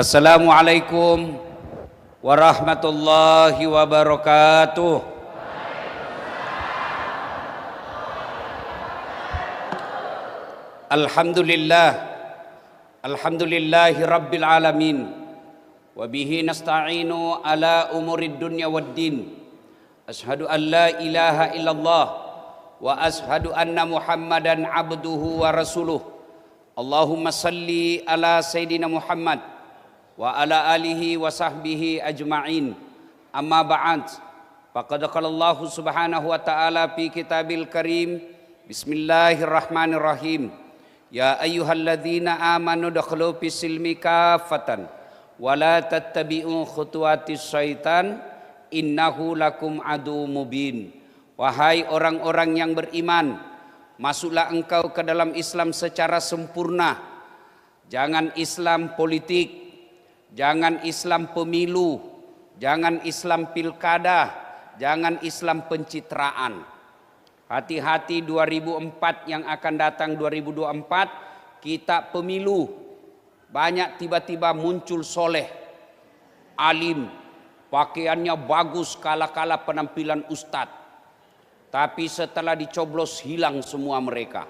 Assalamualaikum warahmatullahi wabarakatuh. Alhamdulillahi rabbil alamin. Wabihi nasta'inu ala umurid dunya waddin. Ashhadu an la ilaha illallah wa ashhadu anna muhammadan abduhu wa rasuluh. Allahumma salli ala sayyidina Muhammad wa ala alihi wa sahbihi ajma'in. Amma ba'd. Faqad qala Allah subhanahu wa ta'ala fi kitabil karim. Bismillahirrahmanirrahim. Ya ayyuhalladzina amanu dakhulu fis silmi kaffatan wa la tattabi'u khutuwatis syaitan innahu lakum adu mubin. Wahai orang-orang yang beriman, masuklah engkau ke dalam Islam secara sempurna. Jangan Islam politik, jangan Islam pemilu, jangan Islam pilkada, jangan Islam pencitraan. Hati-hati 2004 yang akan datang, 2024 kita pemilu. Banyak tiba-tiba muncul soleh, alim, pakaiannya bagus, kala-kala penampilan ustadz. Tapi setelah dicoblos hilang semua mereka.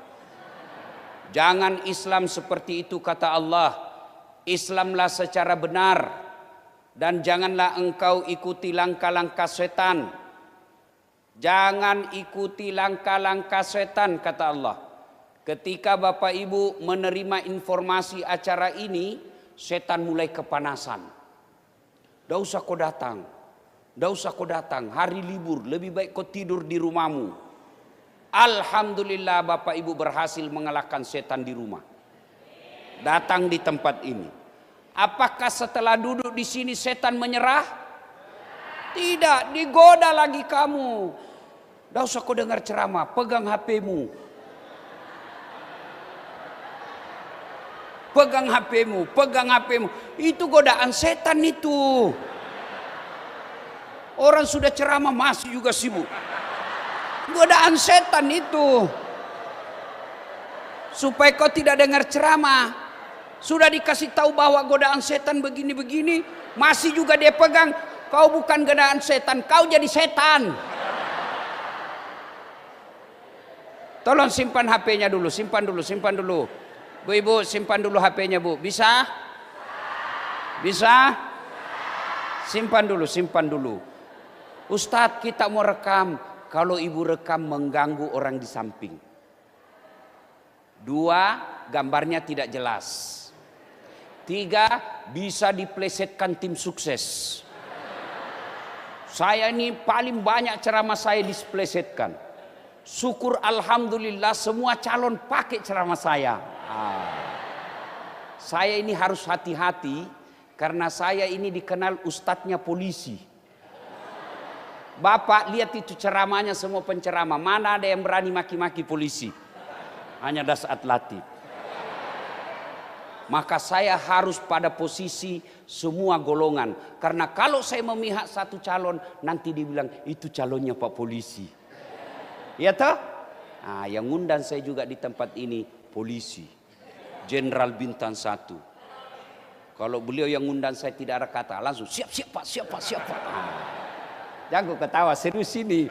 Jangan Islam seperti itu kata Allah. Islamlah secara benar dan janganlah engkau ikuti langkah-langkah setan. Jangan ikuti langkah-langkah setan kata Allah. Ketika Bapak Ibu menerima informasi acara ini, setan mulai kepanasan. Nggak usah kau datang, nggak usah kau datang, hari libur, lebih baik kau tidur di rumahmu. Alhamdulillah Bapak Ibu berhasil mengalahkan setan di rumah. Datang di tempat ini. Apakah setelah duduk di sini setan menyerah? Tidak, digoda lagi kamu. Tidak usah kau dengar ceramah, pegang HP-mu. Pegang HP-mu, pegang HP-mu. Itu godaan setan itu. Orang sudah ceramah masih juga sibuk. Godaan setan itu. Supaya kau tidak dengar ceramah. Sudah dikasih tahu bahwa godaan setan begini-begini, masih juga dia pegang. Kau bukan godaan setan, kau jadi setan. Tolong simpan HP-nya dulu, simpan dulu. Bu Ibu, simpan dulu HP-nya Bu. Bisa? Bisa? Simpan dulu. Ustadz, kita mau rekam. Kalau Ibu rekam mengganggu orang di samping. 2, gambarnya tidak jelas. 3, bisa diplesetkan tim sukses. Saya ini paling banyak ceramah saya diplesetkan. Syukur alhamdulillah semua calon pakai ceramah saya. Saya ini harus hati-hati karena saya ini dikenal ustadznya polisi. Bapak lihat itu ceramahnya semua penceramah. Mana ada yang berani maki-maki polisi? Hanya Dasat Latif. Maka saya harus pada posisi semua golongan. Karena kalau saya memihak satu calon, nanti dibilang itu calonnya Pak Polisi. Ya toh? Nah, yang ngundang saya juga di tempat ini polisi. Jenderal Bintang 1. Kalau beliau yang ngundang saya tidak ada kata, langsung siap Pak. Jangan ketawa, serius ini.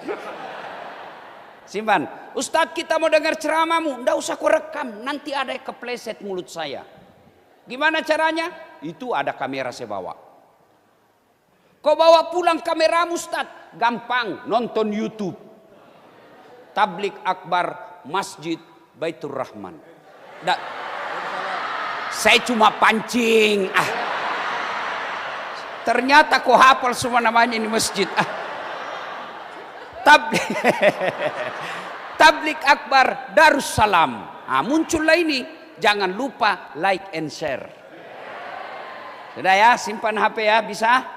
Simpan. Ustadz, kita mau dengar ceramahmu. Nggak usah kau rekam, nanti ada yang kepleset mulut saya. Gimana caranya? Itu ada kamera saya bawa. Kau bawa pulang kameramu Ustadz. Gampang, nonton YouTube. Tablik Akbar Masjid Baitur Rahman. Saya cuma pancing. Ternyata kau hafal semua namanya ini masjid. Tablik Akbar Darussalam. Muncullah ini. Jangan lupa like and share. Sudah ya, simpan HP ya, bisa?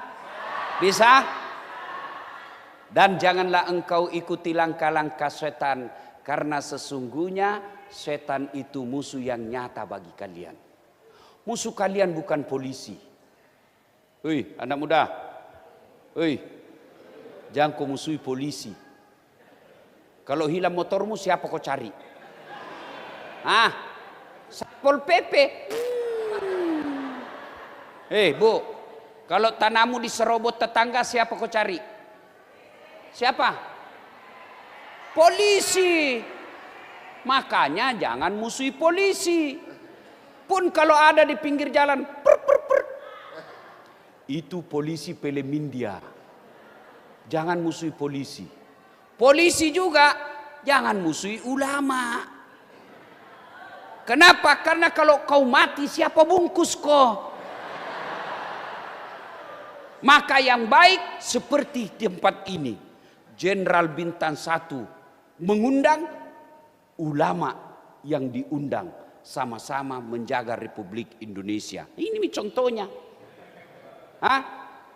Bisa? Dan janganlah engkau ikuti langkah-langkah setan. Karena sesungguhnya setan itu musuh yang nyata bagi kalian. Musuh kalian bukan polisi. Hei, anak muda. Hei, jangan kau musuhi polisi. Kalau hilang motormu siapa kau cari? Satpol PP. Bu, kalau tanahmu diserobot tetangga, siapa kau cari? Siapa? Polisi. Makanya jangan musuhi polisi. Pun kalau ada di pinggir jalan, itu polisi Pelemindia. Jangan musuhi polisi. Polisi juga jangan musuhi ulama. Kenapa? Karena kalau kau mati, siapa bungkus kau? Maka yang baik seperti tempat ini, Jenderal Bintang 1 mengundang, ulama yang diundang, sama-sama menjaga Republik Indonesia. Ini contohnya.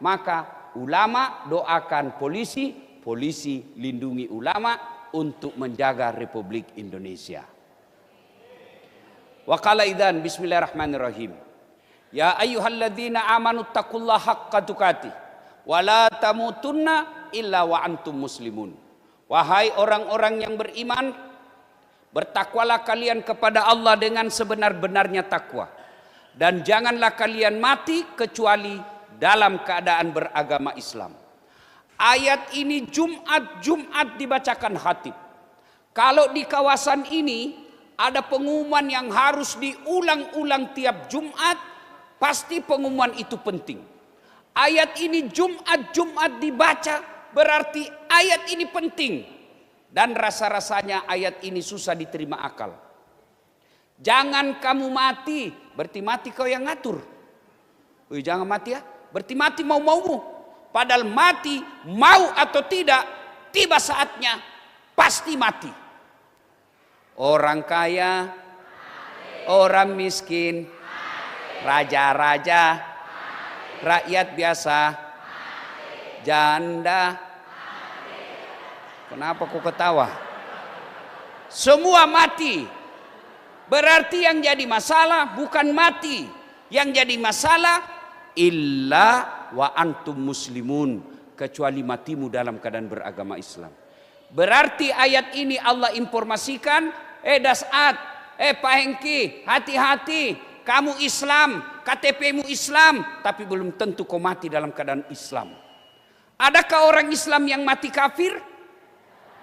Maka ulama doakan polisi, polisi lindungi ulama untuk menjaga Republik Indonesia. Wa qala idzan bismillahirrahmanirrahim. Ya ayyuhalladzina amanu taqullaha haqqa tuqatih wa la tamutunna illa wa antum muslimun. Wahai orang-orang yang beriman, bertakwalah kalian kepada Allah dengan sebenar-benarnya takwa, dan janganlah kalian mati kecuali dalam keadaan beragama Islam. Ayat ini Jumat dibacakan khatib. Kalau di kawasan ini ada pengumuman yang harus diulang-ulang tiap Jumat, pasti pengumuman itu penting. Ayat ini Jumat dibaca, berarti ayat ini penting. Dan rasa-rasanya ayat ini susah diterima akal. Jangan kamu mati, berarti mati kau yang ngatur. Jangan mati ya, berarti mati mau-maumu. Padahal mati, mau atau tidak, tiba saatnya pasti mati. Orang kaya, orang miskin, raja-raja, rakyat biasa, janda. Kenapa kau ketawa? Semua mati. Berarti yang jadi masalah bukan mati. Yang jadi masalah illa wa antum muslimun, kecuali matimu dalam keadaan beragama Islam. Berarti ayat ini Allah informasikan, Dasat, Pak Hengki, hati-hati, kamu Islam, KTP-mu Islam, tapi belum tentu kau mati dalam keadaan Islam. Adakah orang Islam yang mati kafir?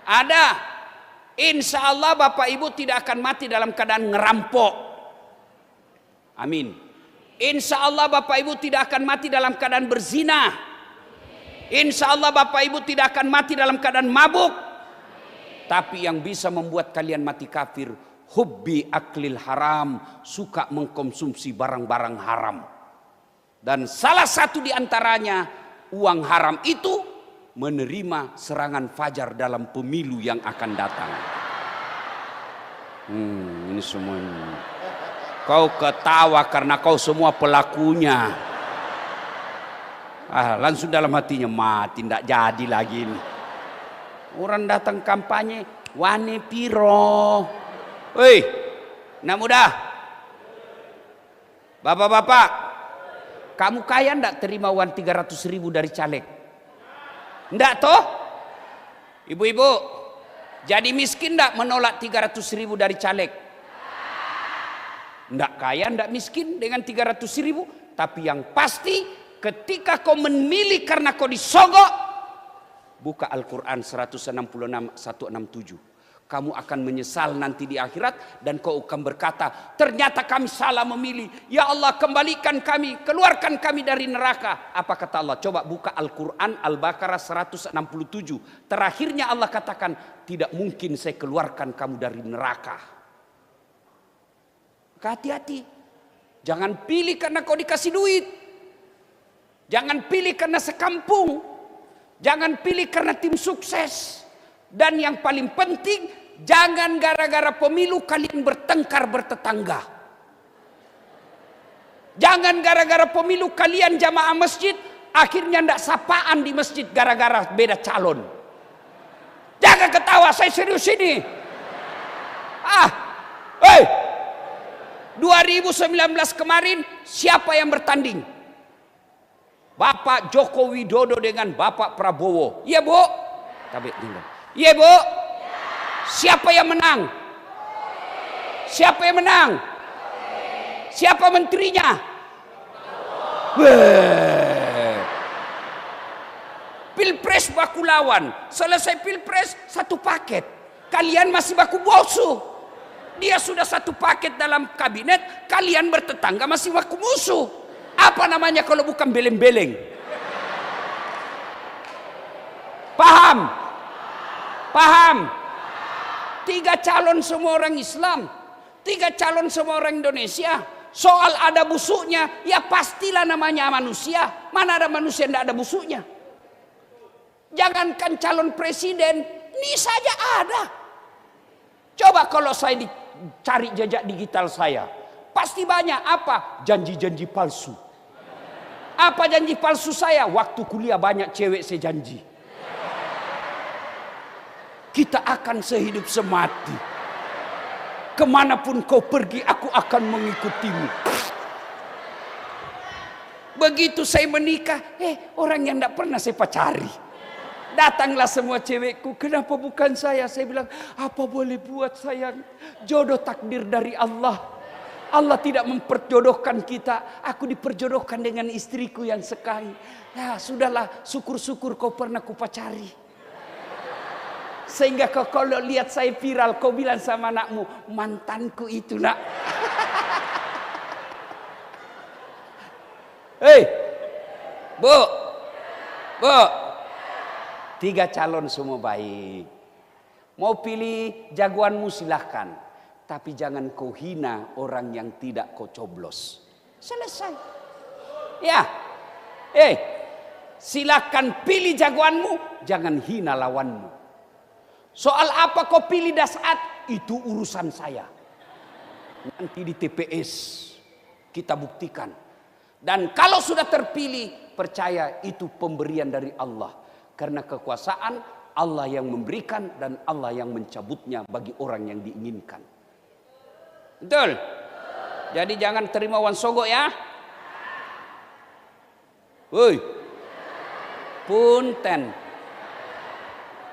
Ada. Insya Allah Bapak Ibu tidak akan mati dalam keadaan ngerampok. Amin. Insya Allah Bapak Ibu tidak akan mati dalam keadaan berzina. Insya Allah Bapak Ibu tidak akan mati dalam keadaan mabuk. Tapi yang bisa membuat kalian mati kafir, hubbi aklil haram, suka mengkonsumsi barang-barang haram. Dan salah satu di antaranya, uang haram itu menerima serangan fajar dalam pemilu yang akan datang. Ini semua ini. Kau ketawa karena kau semua pelakunya. Langsung dalam hatinya, mati, tidak jadi lagi ini. Orang datang kampanye, wane piro. Woi, anak muda, bapak-bapak, kamu kaya ndak terima uang 300.000 dari caleg? Ndak toh? Ibu-ibu, jadi miskin ndak menolak 300.000 dari caleg? Ndak kaya, ndak miskin dengan 300.000. Tapi yang pasti ketika kau memilih karena kau disogok, buka Al-Quran 166 167. Kamu akan menyesal nanti di akhirat, dan kau akan berkata, ternyata kami salah memilih. Ya Allah, kembalikan kami, keluarkan kami dari neraka. Apa kata Allah? Coba buka Al-Quran Al-Baqarah 167. Terakhirnya Allah katakan, tidak mungkin saya keluarkan kamu dari neraka. Hati-hati. Jangan pilih karena kau dikasih duit. Jangan pilih karena sekampung. Jangan pilih karena tim sukses. Dan yang paling penting, jangan gara-gara pemilu kalian bertengkar bertetangga. Jangan gara-gara pemilu kalian jamaah masjid akhirnya ndak sapaan di masjid gara-gara beda calon. Jangan ketawa, saya serius ini. 2019 kemarin siapa yang bertanding? Bapak Joko Widodo dengan Bapak Prabowo. Iya Bu? Iya Bu? Siapa yang menang? Siapa yang menang? Siapa menterinya? Beuh. Pilpres baku lawan, selesai pilpres satu paket. Kalian masih baku musuh. Dia sudah satu paket dalam kabinet, kalian bertetangga masih baku musuh. Apa namanya kalau bukan beleng-beleng? Paham? Paham? 3 calon semua orang Islam, 3 calon semua orang Indonesia. Soal ada busuknya, ya pastilah namanya manusia. Mana ada manusia yang tidak ada busuknya? Jangankan calon presiden, ini saja ada. Coba kalau saya dicari jejak digital saya, pasti banyak apa? Janji-janji palsu. Apa janji palsu saya? Waktu kuliah banyak cewek saya janji. Kita akan sehidup semati. Kemanapun kau pergi, aku akan mengikutimu. Begitu saya menikah, orang yang tidak pernah saya pacari. Datanglah semua cewekku, kenapa bukan saya? Saya bilang, apa boleh buat sayang? Jodoh takdir dari Allah. Allah tidak memperjodohkan kita. Aku diperjodohkan dengan istriku yang sekali. Ya sudahlah, syukur-syukur kau pernah kupacari. Sehingga kau kalau lihat saya viral, kau bilang sama anakmu, mantanku itu nak. Hei, Bu, 3 calon semua baik. Mau pilih jagoanmu silahkan. Tapi jangan kau hina orang yang tidak kau coblos. Selesai. Ya. Silahkan pilih jagoanmu. Jangan hina lawanmu. Soal apa kau pilih Dasat, itu urusan saya. Nanti di TPS kita buktikan. Dan kalau sudah terpilih, percaya itu pemberian dari Allah. Karena kekuasaan Allah yang memberikan dan Allah yang mencabutnya bagi orang yang diinginkan. Betul? Jadi jangan terima wan sogok ya. Woi. Punten.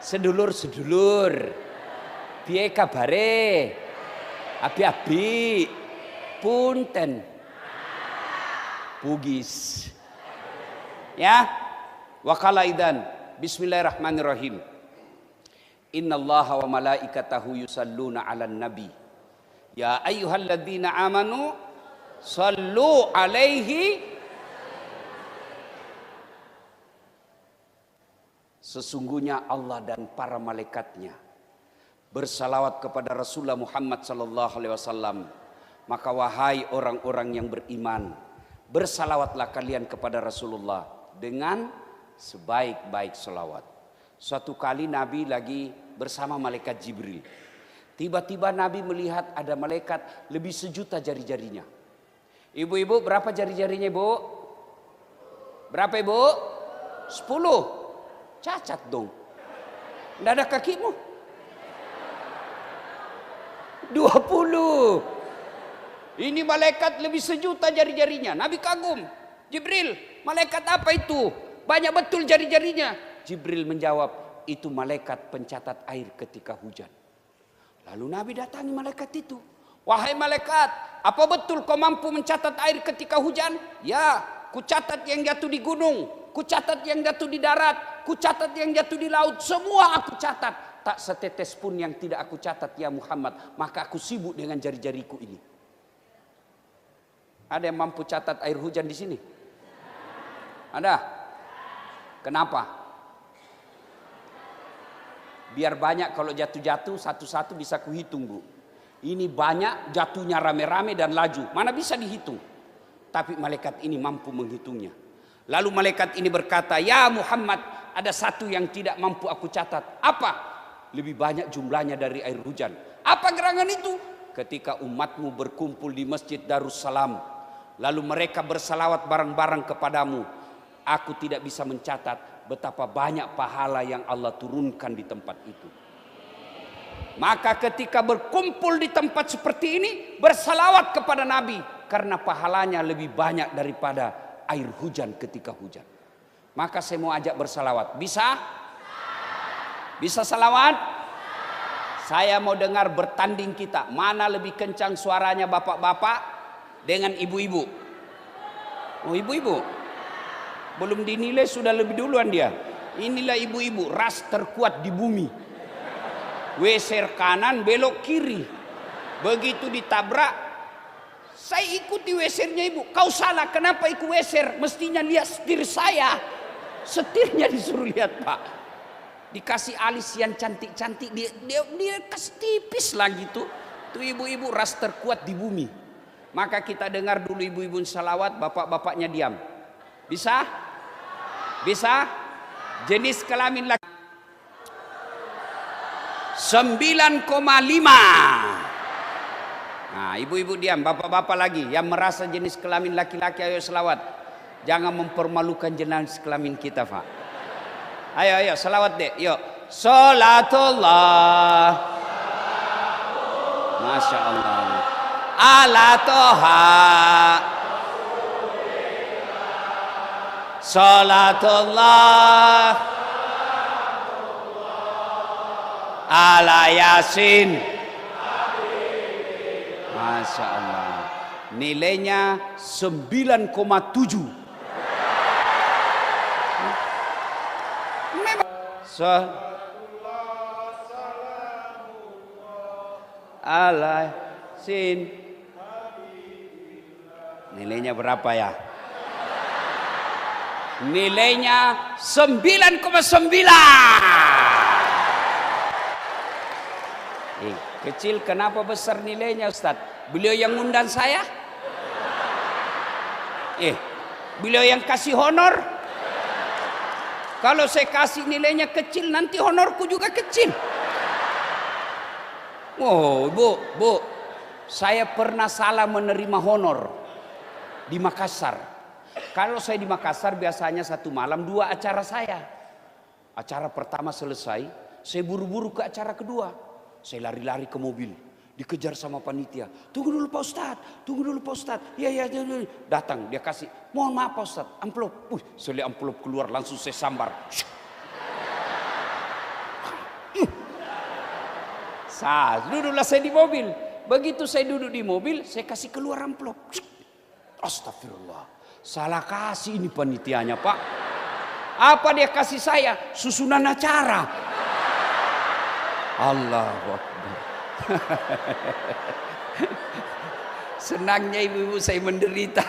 Sedulur-sedulur. Piye kabare? Abi-abi. Punten. Bugis. Ya. Wakala idan. Bismillahirrahmanirrahim. Innallaha wa malaikatahu yusalluna 'alan nabi. Ya ayyuhalladzina amanu sallu 'alaihi. Sesungguhnya Allah dan para malaikatnya bersalawat kepada Rasulullah Muhammad sallallahu alaihi wasallam. Maka wahai orang-orang yang beriman, bersalawatlah kalian kepada Rasulullah dengan sebaik-baik selawat. Suatu kali Nabi lagi bersama malaikat Jibril. Tiba-tiba Nabi melihat ada malaikat lebih 1.000.000 jari-jarinya. Ibu-ibu berapa jari-jarinya ibu? Berapa ibu? 10. Cacat dong. Tidak ada kakimu? 20. Ini malaikat lebih 1.000.000 jari-jarinya. Nabi kagum. Jibril, malaikat apa itu? Banyak betul jari-jarinya. Jibril menjawab, itu malaikat pencatat air ketika hujan. Lalu Nabi datangi malaikat itu. Wahai malaikat, apa betul kau mampu mencatat air ketika hujan? Ya, ku catat yang jatuh di gunung, ku catat yang jatuh di darat, ku catat yang jatuh di laut. Semua aku catat. Tak setetes pun yang tidak aku catat ya Muhammad. Maka aku sibuk dengan jari-jariku ini. Ada yang mampu catat air hujan di sini? Ada? Kenapa? Biar banyak, kalau jatuh-jatuh satu-satu bisa kuhitung bu. Ini banyak jatuhnya rame-rame dan laju. Mana bisa dihitung? Tapi malaikat ini mampu menghitungnya. Lalu malaikat ini berkata, ya Muhammad, ada satu yang tidak mampu aku catat. Apa? Lebih banyak jumlahnya dari air hujan. Apa gerangan itu? Ketika umatmu berkumpul di Masjid Darussalam, lalu mereka bersalawat bareng-bareng kepadamu, aku tidak bisa mencatat betapa banyak pahala yang Allah turunkan di tempat itu. Maka ketika berkumpul di tempat seperti ini, bersalawat kepada Nabi, karena pahalanya lebih banyak daripada air hujan ketika hujan. Maka saya mau ajak bersalawat. Bisa? Bisa salawat? Saya mau dengar bertanding kita. Mana lebih kencang suaranya bapak-bapak dengan ibu-ibu? Oh ibu-ibu, belum dinilai sudah lebih duluan dia. Inilah ibu-ibu ras terkuat di bumi. Weser kanan belok kiri. Begitu ditabrak, saya ikuti wesernya ibu. Kau salah, kenapa ikut weser? Mestinya lihat setir saya. Setirnya disuruh lihat pak. Dikasih alis yang cantik-cantik, dia kasih tipis lagi tuh. Tuh ibu-ibu ras terkuat di bumi. Maka kita dengar dulu ibu-ibu salawat, bapak-bapaknya diam. Bisa? Bisa? Jenis kelamin laki 9,5. Nah, ibu-ibu diam, bapak-bapak lagi yang merasa jenis kelamin laki-laki, ayo selawat. Jangan mempermalukan jenis kelamin kita, Pak. Ayo selawat deh. Yuk. Salatullah. Masya Allah. Ala toha. Salatullah. Ala Yasin. Masya Allah. Nilainya 9,7. Memang. Ala Yasin. Nilainya berapa ya? Nilainya 9,9. Kecil kenapa besar nilainya Ustaz? Beliau yang ngundang saya? Beliau yang kasih honor? Kalau saya kasih nilainya kecil, nanti honorku juga kecil. Oh bu, saya pernah salah menerima honor di Makassar. Kalau saya di Makassar biasanya satu malam 2 acara saya. Acara pertama selesai, saya buru-buru ke acara kedua. Saya lari-lari ke mobil, dikejar sama panitia. Tunggu dulu Pak Ustadz, tunggu dulu Pak Ustadz. Ya, datang dia kasih. Mohon maaf Pak Ustadz, amplop. Saya lihat amplop keluar, langsung saya sambar. Duduklah saya di mobil. Begitu saya duduk di mobil, saya kasih keluar amplop. Astagfirullah, salah kasih ini panitianya Pak. Apa dia kasih saya? Susunan acara. Allahu Akbar. Senangnya ibu-ibu saya menderita.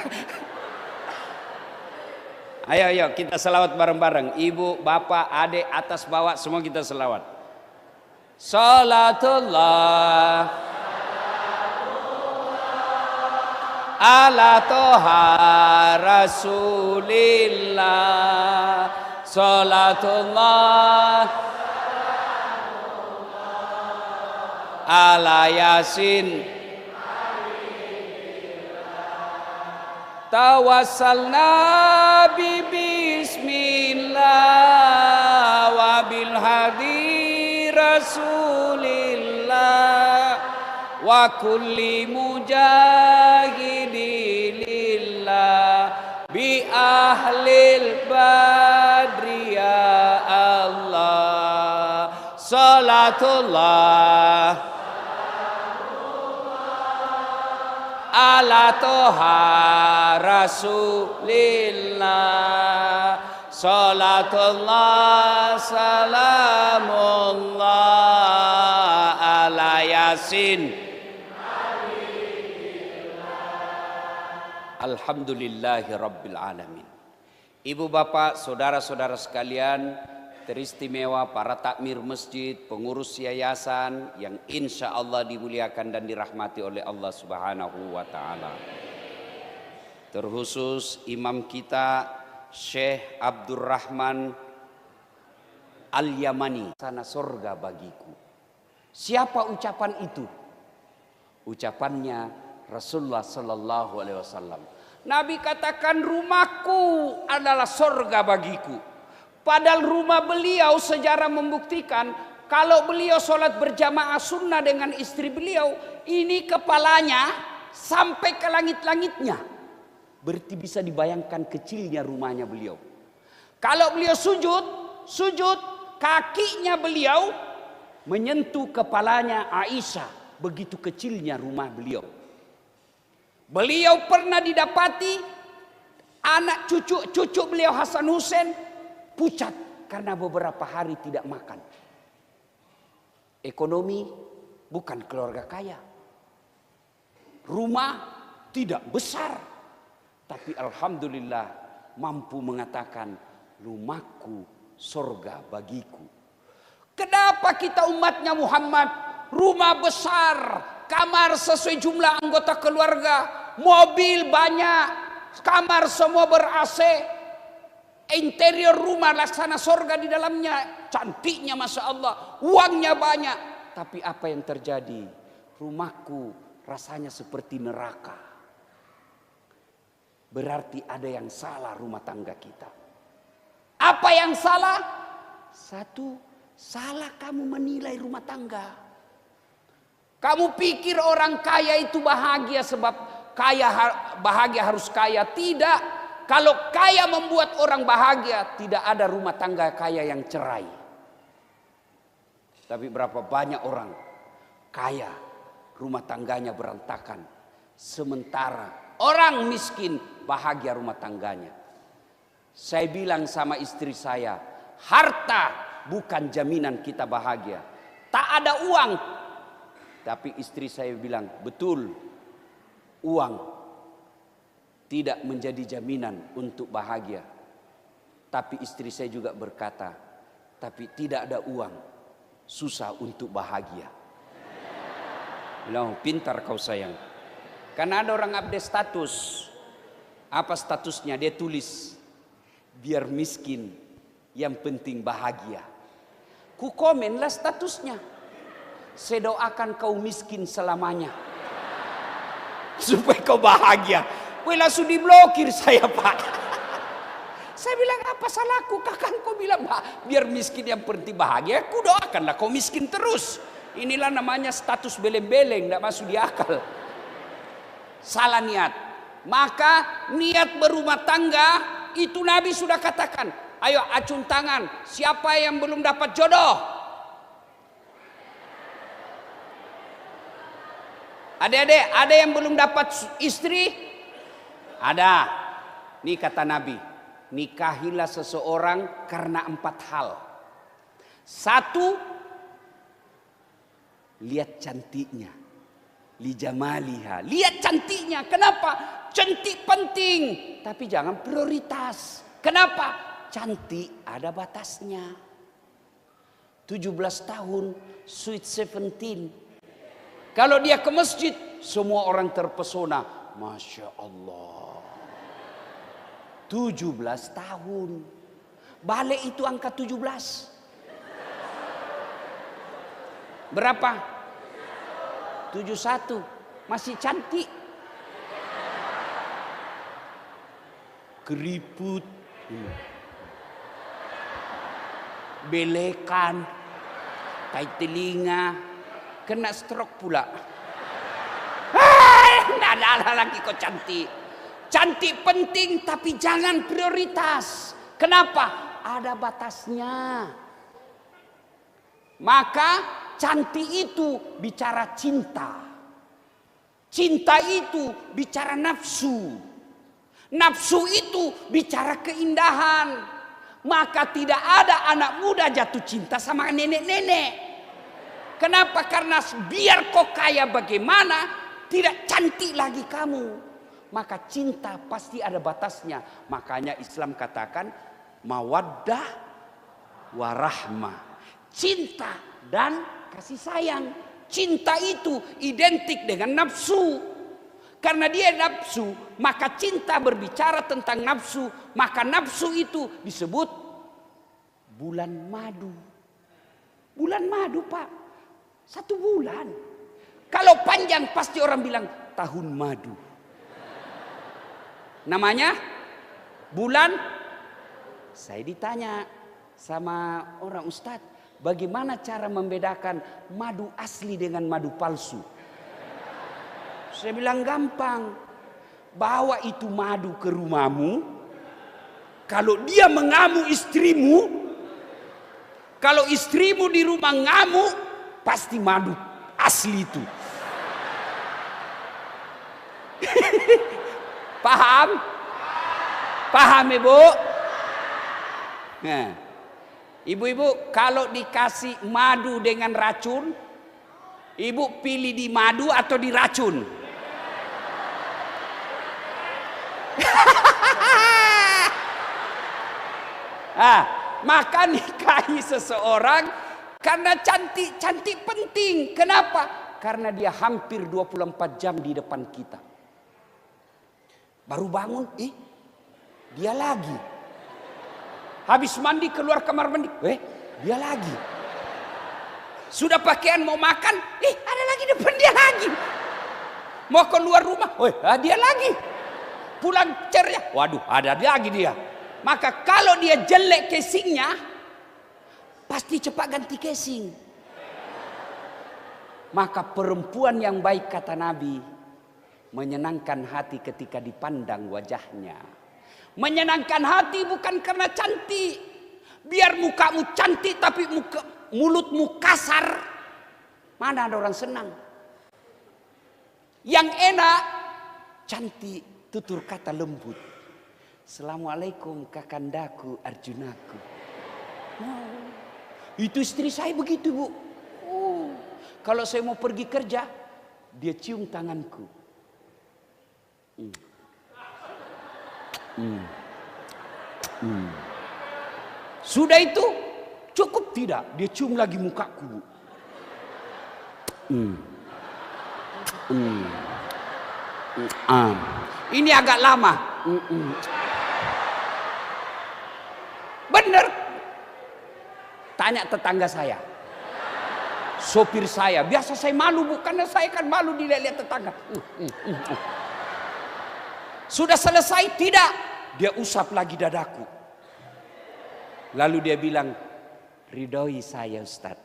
Ayo kita selawat bareng-bareng. Ibu, bapak, adik, atas bawah semua kita selawat. Salatullah ala toha rasulillah. Salatullah ala Yasin. Tawassalna bi bismillah wa bil hadi rasulillah wa kulli mujahidilillah bi ahlil badri ya Allah. Salatullah ala toha rasulillah. Salatullah salamullah ala Yasin. Alhamdulillahi rabbil alamin. Ibu bapak, saudara-saudara sekalian, teristimewa para takmir masjid, pengurus yayasan yang insya Allah dimuliakan dan dirahmati oleh Allah Subhanahu wa ta'ala. Terkhusus imam kita Syekh Abdurrahman Al-Yamani, sana surga bagiku. Siapa ucapan itu? Ucapannya Rasulullah sallallahu alaihi wasallam. Nabi katakan rumahku adalah surga bagiku. Padahal rumah beliau sejarah membuktikan kalau beliau sholat berjamaah sunnah dengan istri beliau, ini kepalanya sampai ke langit-langitnya. Berarti bisa dibayangkan kecilnya rumahnya beliau. Kalau beliau sujud, kakinya beliau menyentuh kepalanya Aisyah. Begitu kecilnya rumah beliau. Beliau pernah didapati Anak cucu beliau Hasan Hussein pucat karena beberapa hari tidak makan. Ekonomi bukan keluarga kaya. Rumah tidak besar. Tapi alhamdulillah mampu mengatakan rumahku surga bagiku. Kenapa kita umatnya Muhammad rumah besar, kamar sesuai jumlah anggota keluarga, mobil banyak, kamar semua ber-AC, interior rumah laksana surga di dalamnya, cantiknya Masya Allah, uangnya banyak. Tapi apa yang terjadi? Rumahku rasanya seperti neraka. Berarti ada yang salah rumah tangga kita. Apa yang salah? Satu, salah kamu menilai rumah tangga. Kamu pikir orang kaya itu bahagia sebab bahagia harus kaya. Tidak. Kalau kaya membuat orang bahagia, tidak ada rumah tangga kaya yang cerai. Tapi berapa banyak orang kaya rumah tangganya berantakan. Sementara orang miskin bahagia rumah tangganya. Saya bilang sama istri saya, harta bukan jaminan kita bahagia. Tak ada uang. Tapi istri saya bilang, betul, uang tidak menjadi jaminan untuk bahagia. Tapi istri saya juga berkata, tapi tidak ada uang, susah untuk bahagia. Bilang, pintar kau sayang. Karena ada orang update status. Apa statusnya? Dia tulis, biar miskin, yang penting bahagia. Ku komenlah statusnya. Saya doakan kau miskin selamanya. Supaya kau bahagia. Wih, langsung diblokir saya, Pak. Saya bilang, apa salahku? Kakak kau bilang, biar miskin yang penting bahagia. Ku doakanlah kau miskin terus. Inilah namanya status beleng-beleng, tidak masuk di akal. Salah niat. Maka niat berumah tangga itu Nabi sudah katakan. Ayo acung tangan. Siapa yang belum dapat jodoh? Adik-adik, ada yang belum dapat istri? Ada. Ini kata Nabi. Nikahilah seseorang karena 4 hal. 1, lihat cantiknya. Lijamaliha. Lihat cantiknya. Kenapa? Cantik penting. Tapi jangan prioritas. Kenapa? Cantik ada batasnya. 17 tahun, sweet 17. Kalau dia ke masjid, semua orang terpesona. Masya Allah. 17 tahun. Balik itu angka 17. Berapa? 71. Masih cantik. Keriput. Belekan. Tai telinga. Kena stroke pula. Tidak ada lagi kok cantik. Cantik penting tapi jangan prioritas. Kenapa? Ada batasnya. Maka cantik itu bicara cinta. Cinta itu bicara nafsu. Nafsu itu bicara keindahan. Maka tidak ada anak muda jatuh cinta sama nenek-nenek. Kenapa? Karena biar kau kaya bagaimana, tidak cantik lagi kamu. Maka cinta pasti ada batasnya. Makanya Islam katakan mawaddah warahmah. Cinta dan kasih sayang. Cinta itu identik dengan nafsu. Karena dia nafsu, maka cinta berbicara tentang nafsu. Maka nafsu itu disebut bulan madu. Bulan madu, Pak. 1 bulan. Kalau panjang pasti orang bilang tahun madu. Namanya bulan. Saya ditanya sama orang ustadz, bagaimana cara membedakan madu asli dengan madu palsu? Saya bilang gampang. Bawa itu madu ke rumahmu. Kalau dia mengamuk istrimu, kalau istrimu di rumah ngamuk, pasti madu asli itu. Paham? Paham ibu? Nah, ibu-ibu kalau dikasih madu dengan racun, ibu pilih di madu atau di racun? Maka nikahi seseorang karena cantik. Cantik penting. Kenapa? Karena dia hampir 24 jam di depan kita. Baru bangun, dia lagi. Habis mandi keluar kamar mandi, dia lagi. Sudah pakaian mau makan, ada lagi depan dia lagi. Mau keluar rumah, dia lagi. Pulang ceria, waduh ada lagi dia. Maka kalau dia jelek casingnya, pasti cepat ganti casing. Maka perempuan yang baik kata Nabi, menyenangkan hati ketika dipandang wajahnya. Menyenangkan hati bukan karena cantik. Biar mukamu cantik tapi mulutmu kasar, mana ada orang senang. Yang enak cantik, tutur kata lembut. Assalamualaikum kakandaku Arjunaku. Itu istri saya begitu bu. Kalau saya mau pergi kerja, dia cium tanganku. Sudah itu cukup tidak? Dia cium lagi mukaku bu. Ini agak lama. Bener. Tanya tetangga saya, sopir saya. Biasa saya malu bu, karena saya kan malu dilihat tetangga. Sudah selesai? Tidak. Dia usap lagi dadaku. Lalu dia bilang, ridhoi saya Ustaz.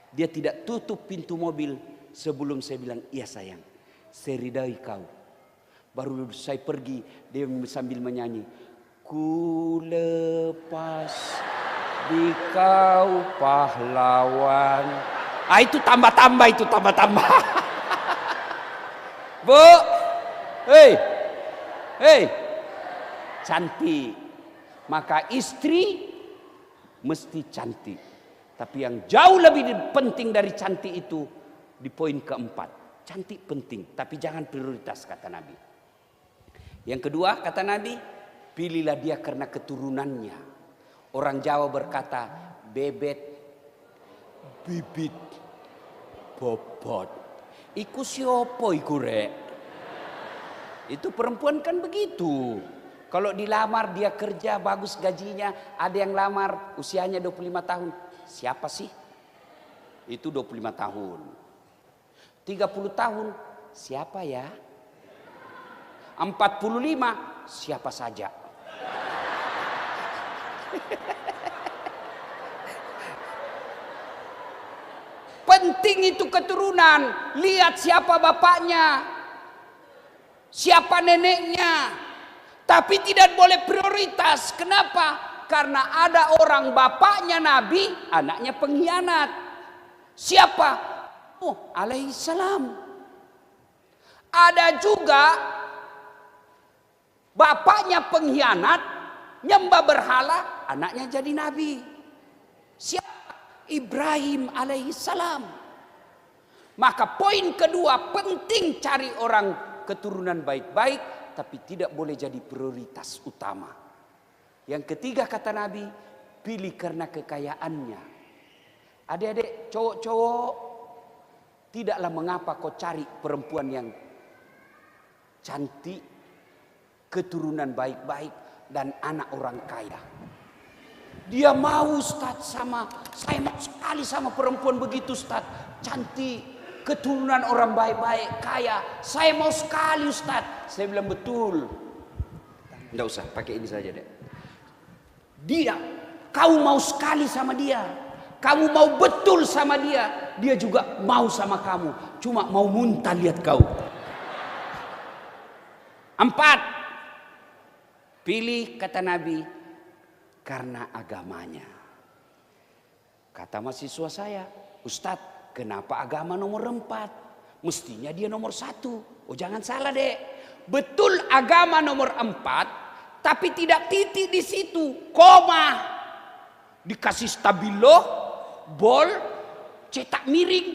Dia tidak tutup pintu mobil sebelum saya bilang, iya sayang, saya ridhoi kau. Baru saya pergi, dia sambil menyanyi, ku lepas di kau pahlawan. Itu tambah-tambah, itu tambah-tambah. Bu, hei, cantik. Maka istri mesti cantik. Tapi yang jauh lebih penting dari cantik itu di poin keempat. Cantik penting, tapi jangan prioritas kata Nabi. Yang kedua kata Nabi, pilihlah dia karena keturunannya. Orang Jawa berkata, bebet, bibit, bobot. Iku siopo iku rek. Itu perempuan kan begitu. Kalau dilamar dia kerja bagus gajinya, ada yang lamar usianya 25 tahun. Siapa sih? Itu 25 tahun. 30 tahun, siapa ya? 45, siapa saja. Penting itu keturunan. Lihat siapa bapaknya, siapa neneknya. Tapi tidak boleh prioritas. Kenapa? Karena ada orang bapaknya Nabi, anaknya pengkhianat. Siapa? Alaihissalam. Ada juga bapaknya pengkhianat, nyembah berhala, anaknya jadi nabi. Siapa? Ibrahim alaihissalam. Maka poin kedua, penting cari orang keturunan baik-baik, tapi tidak boleh jadi prioritas utama. Yang ketiga kata Nabi, pilih karena kekayaannya. Adik-adik, cowok-cowok, tidaklah mengapa kau cari perempuan yang cantik, keturunan baik-baik, dan anak orang kaya. Dia mau Ustaz saya mau sekali sama perempuan begitu Ustaz. Cantik, keturunan orang baik-baik, kaya. Saya mau sekali Ustaz. Saya bilang betul. Tidak usah, pakai ini saja deh. Kau mau sekali sama dia. Kamu mau betul sama dia. Dia juga mau sama kamu. Cuma mau muntah lihat kau. 4. Pilih kata Nabi karena agamanya. Kata mahasiswa saya, Ustadz, kenapa agama nomor 4? Mestinya dia nomor 1. Oh jangan salah dek. Betul agama nomor 4. Tapi tidak titik di situ, koma. Dikasih stabilo, bol, cetak miring,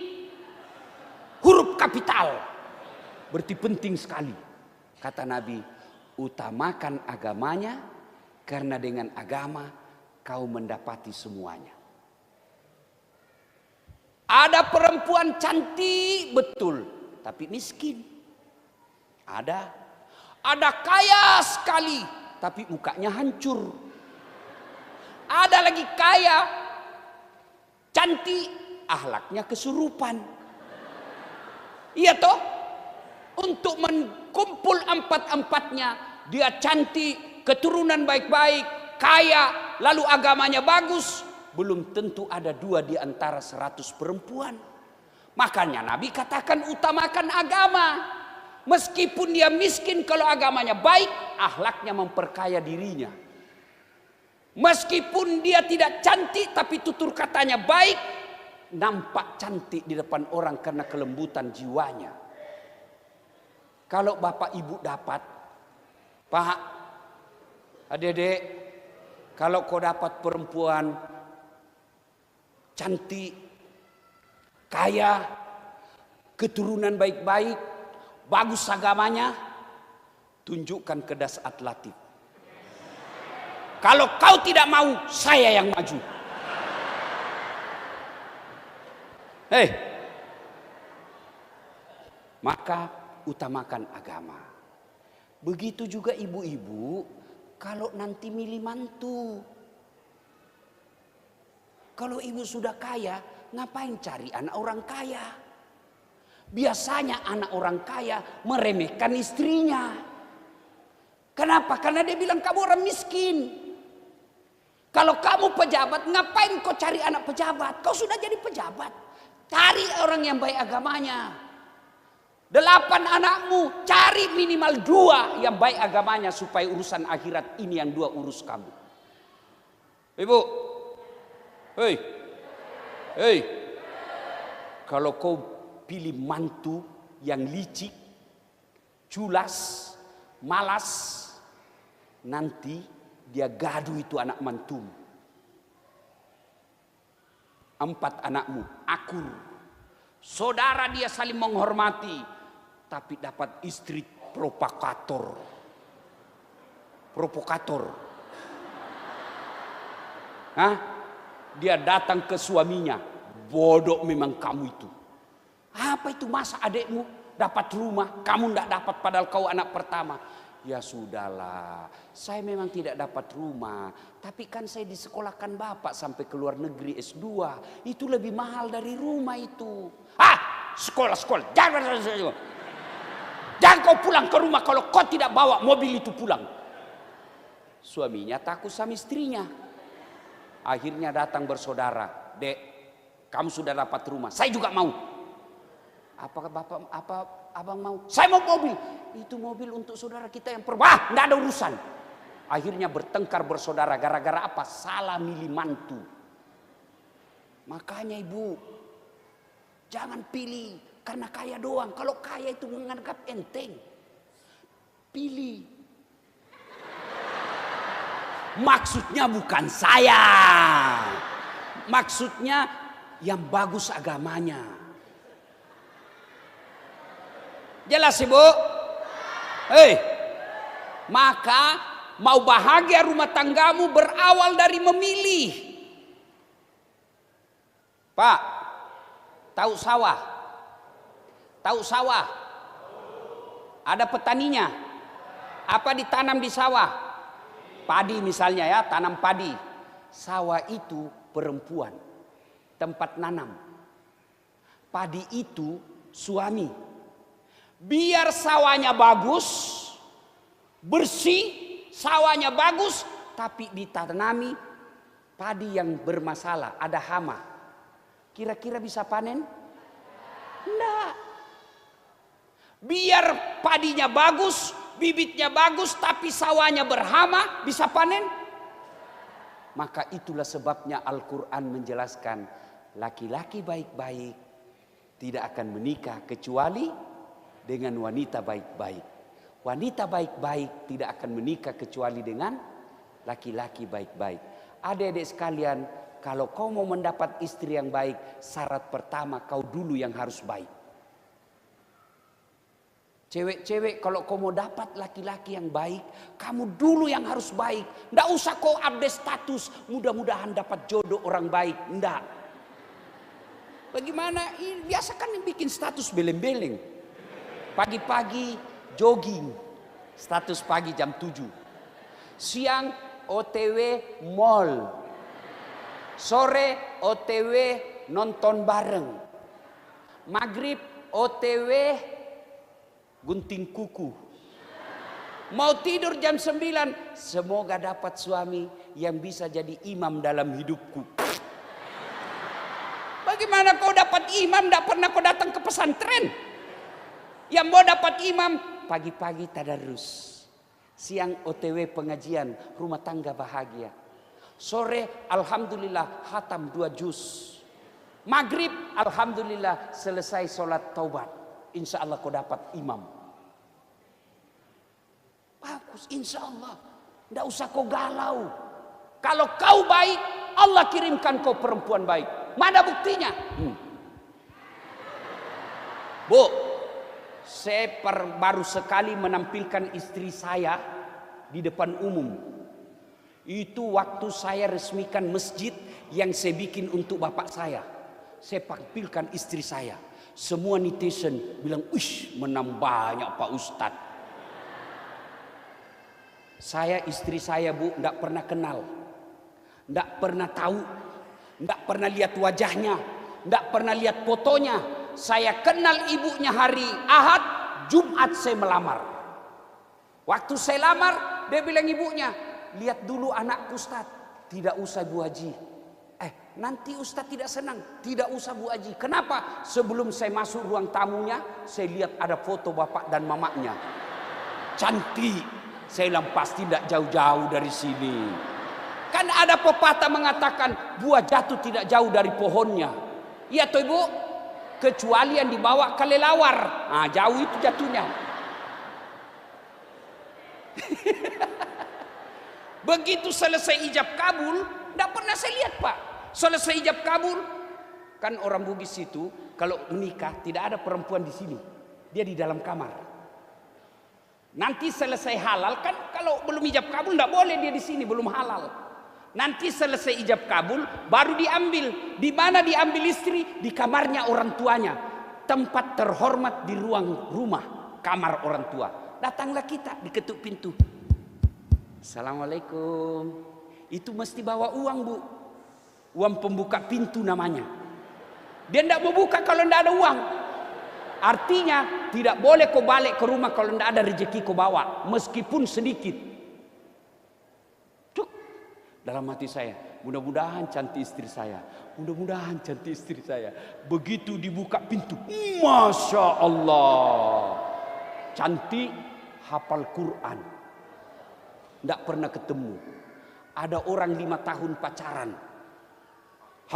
huruf kapital. Berarti penting sekali. Kata Nabi, utamakan agamanya, karena dengan agama kau mendapati semuanya. Ada perempuan cantik betul, tapi miskin. Ada kaya sekali, tapi mukanya hancur. Ada lagi kaya, cantik, akhlaknya kesurupan. Iya toh? Untuk mengkumpul empat-empatnya, dia cantik, keturunan baik-baik, kaya, lalu agamanya bagus, belum tentu ada 2 di antara 100 perempuan. Makanya Nabi katakan utamakan agama. Meskipun dia miskin, kalau agamanya baik, akhlaknya memperkaya dirinya. Meskipun dia tidak cantik, tapi tutur katanya baik, nampak cantik di depan orang karena kelembutan jiwanya. Kalau bapak ibu dapat, Pak, adik-adik, kalau kau dapat perempuan cantik, kaya, keturunan baik-baik, bagus agamanya, tunjukkan ke Dasat Latif. Kalau kau tidak mau, saya yang maju. Hei, maka utamakan agama. Begitu juga ibu-ibu, kalau nanti milih mantu. Kalau ibu sudah kaya, ngapain cari anak orang kaya? Biasanya anak orang kaya meremehkan istrinya. Kenapa? Karena dia bilang kamu orang miskin. Kalau kamu pejabat, ngapain kau cari anak pejabat? Kau sudah jadi pejabat. Cari orang yang baik agamanya. 8 anakmu, cari minimal 2 yang baik agamanya, supaya urusan akhirat ini yang 2 urus kamu. Ibu, hei, kalau kau pilih mantu yang licik, culas, malas, nanti dia gaduh itu anak mantumu. 4 anakmu akur, saudara dia saling menghormati, tapi dapat istri provokator. Dia datang ke suaminya, bodoh memang kamu itu. Apa itu, masa adekmu dapat rumah, kamu tidak dapat padahal kau anak pertama. Ya sudahlah, saya memang tidak dapat rumah, tapi kan saya disekolahkan bapak sampai ke luar negeri S2. Itu lebih mahal dari rumah itu. Sekolah, jangan kau pulang ke rumah kalau kau tidak bawa mobil itu pulang. Suaminya takut sama istrinya. Akhirnya datang bersaudara, dek, kamu sudah dapat rumah, saya juga mau. Apakah bapak, abang mau? Saya mau mobil. Itu mobil untuk saudara kita yang tidak ada urusan. Akhirnya bertengkar bersaudara gara-gara apa? Salah milih mantu. Makanya ibu, jangan pilih karena kaya doang. Kalau kaya itu menganggap enteng. Pilih. Maksudnya bukan saya. Maksudnya yang bagus agamanya. Jelas ibu? Maka mau bahagia rumah tanggamu berawal dari memilih. Pak, tahu sawah? Tahu sawah? Ada petaninya. Apa ditanam di sawah? Padi misalnya ya, tanam padi. Sawah itu perempuan, tempat nanam. Padi itu suami. Biar sawahnya bagus, bersih, sawahnya bagus, tapi ditanami padi yang bermasalah, ada hama. Kira-kira bisa panen? Enggak. Biar padinya bagus, bibitnya bagus, tapi sawahnya berhama, bisa panen? Maka itulah sebabnya Al-Quran menjelaskan, laki-laki baik-baik tidak akan menikah kecuali dengan wanita baik-baik. Wanita baik-baik tidak akan menikah kecuali dengan laki-laki baik-baik. Adik-adik sekalian, kalau kau mau mendapat istri yang baik, syarat pertama kau dulu yang harus baik. Cewek-cewek, kalau kau mau dapat laki-laki yang baik, kamu dulu yang harus baik. Nggak usah kau update status, mudah-mudahan dapat jodoh orang baik. Nggak. Bagaimana? Biasa kan yang bikin status beleng-beleng. Pagi-pagi jogging, status pagi jam 7. Siang OTW mall. Sore OTW nonton bareng. Maghrib OTW gunting kuku. Mau tidur jam 9. Semoga dapat suami yang bisa jadi imam dalam hidupku. Bagaimana kau dapat imam? Tidak pernah kau datang ke pesantren. Yang mau dapat imam, pagi-pagi tadarus. Siang OTW pengajian, rumah tangga bahagia. Sore alhamdulillah hatam 2 juz. Maghrib alhamdulillah selesai sholat taubat. Insya Allah kau dapat imam. Bagus, insya Allah. Tidak usah kau galau. Kalau kau baik, Allah kirimkan kau perempuan baik. Mana buktinya? Bu, saya baru sekali menampilkan istri saya di depan umum. Itu waktu saya resmikan masjid yang saya bikin untuk bapak saya. Saya tampilkan istri saya. Semua netizen bilang, "Wih, menang banyak Pak Ustadz." Saya istri saya, Bu, tidak pernah kenal. Tidak pernah tahu. Tidak pernah lihat wajahnya. Tidak pernah lihat fotonya. Saya kenal ibunya hari Ahad, Jumat saya melamar. Waktu saya lamar, dia bilang ibunya, "Lihat dulu anakku Ustaz." "Tidak usah Bu Haji." Nanti Ustaz tidak senang." "Tidak usah Bu Haji." "Kenapa?" "Sebelum saya masuk ruang tamunya, saya lihat ada foto bapak dan mamanya. Cantik." Saya bilang pasti tidak jauh-jauh dari sini. Kan ada pepatah mengatakan buah jatuh tidak jauh dari pohonnya. Iya toh Ibu? Kecuali yang dibawa kelelawar. Nah, jauh itu jatuhnya. Begitu selesai ijab kabul, tidak pernah saya lihat Pak. Selesai ijab kabul, kan orang Bugis itu kalau menikah tidak ada perempuan di sini. Dia di dalam kamar. Nanti selesai halal, kan kalau belum ijab kabul tidak boleh dia di sini, belum halal. Nanti selesai ijab kabul baru diambil. Di mana diambil istri? Di kamarnya orang tuanya. Tempat terhormat di ruang rumah, kamar orang tua. Datanglah kita, diketuk pintu. "Assalamualaikum." Itu mesti bawa uang, Bu. Uang pembuka pintu namanya. Dia tidak mau buka kalau tidak ada uang. Artinya tidak boleh kau balik ke rumah kalau tidak ada rezeki kau bawa, meskipun sedikit. Cuk. Dalam hati saya, mudah-mudahan cantik istri saya. Mudah-mudahan cantik istri saya. Begitu dibuka pintu, Masya Allah. Cantik, hafal Quran. Tidak pernah ketemu. Ada orang 5 tahun pacaran.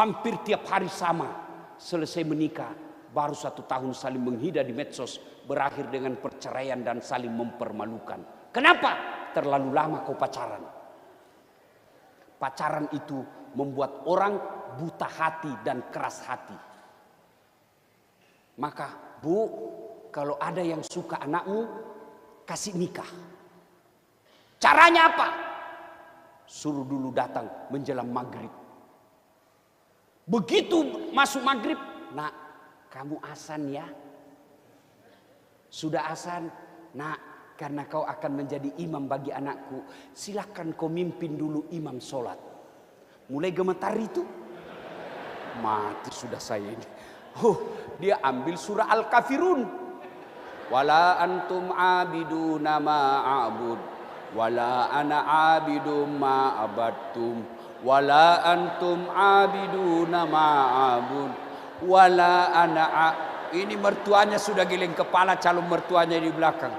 Hampir tiap hari sama. Selesai menikah, baru 1 tahun saling menghina di medsos, berakhir dengan perceraian dan saling mempermalukan. Kenapa? Terlalu lama kau pacaran. Pacaran itu membuat orang buta hati dan keras hati. Maka Bu, kalau ada yang suka anakmu, kasih nikah. Caranya apa? Suruh dulu datang menjelang maghrib. Begitu masuk maghrib, "Nak, kamu azan ya?" "Sudah azan." "Nak, karena kau akan menjadi imam bagi anakku, silakan kau mimpin dulu imam sholat." Mulai gemetar itu, mati sudah saya ini. Dia ambil surah Al-Kafirun. "Wala antum abiduna ma'abud, wala ana abidum ma'abattum, wala antum abiduna ma'abud, wala ana." Ini mertuanya sudah giling kepala, calon mertuanya di belakang.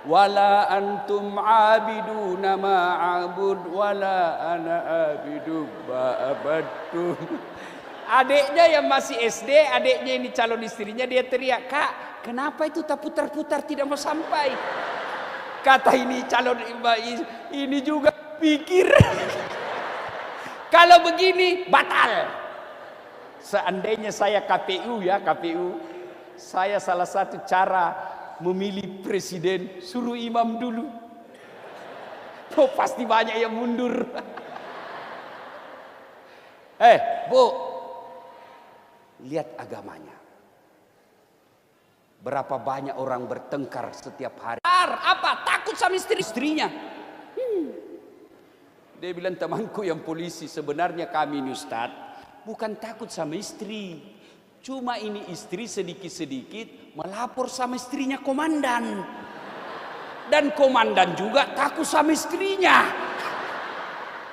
"Wala antum abiduna ma'abud, wala ana abidum ma'abattum." Adiknya yang masih SD, adiknya ini calon istrinya, dia teriak, "Kak, kenapa itu tak putar-putar tidak mau sampai? Kata ini calon ini juga pikir. Kalau begini batal. Seandainya saya KPU ya, KPU, saya salah satu cara memilih presiden suruh imam dulu. Oh, pasti banyak yang mundur. Bu, lihat agamanya. Berapa banyak orang bertengkar setiap hari. Apa? Takut sama istrinya. Dia bilang, temanku yang polisi, sebenarnya kami ini Ustaz, bukan takut sama istri. Cuma ini istri sedikit-sedikit melapor sama istrinya komandan. Dan komandan juga takut sama istrinya.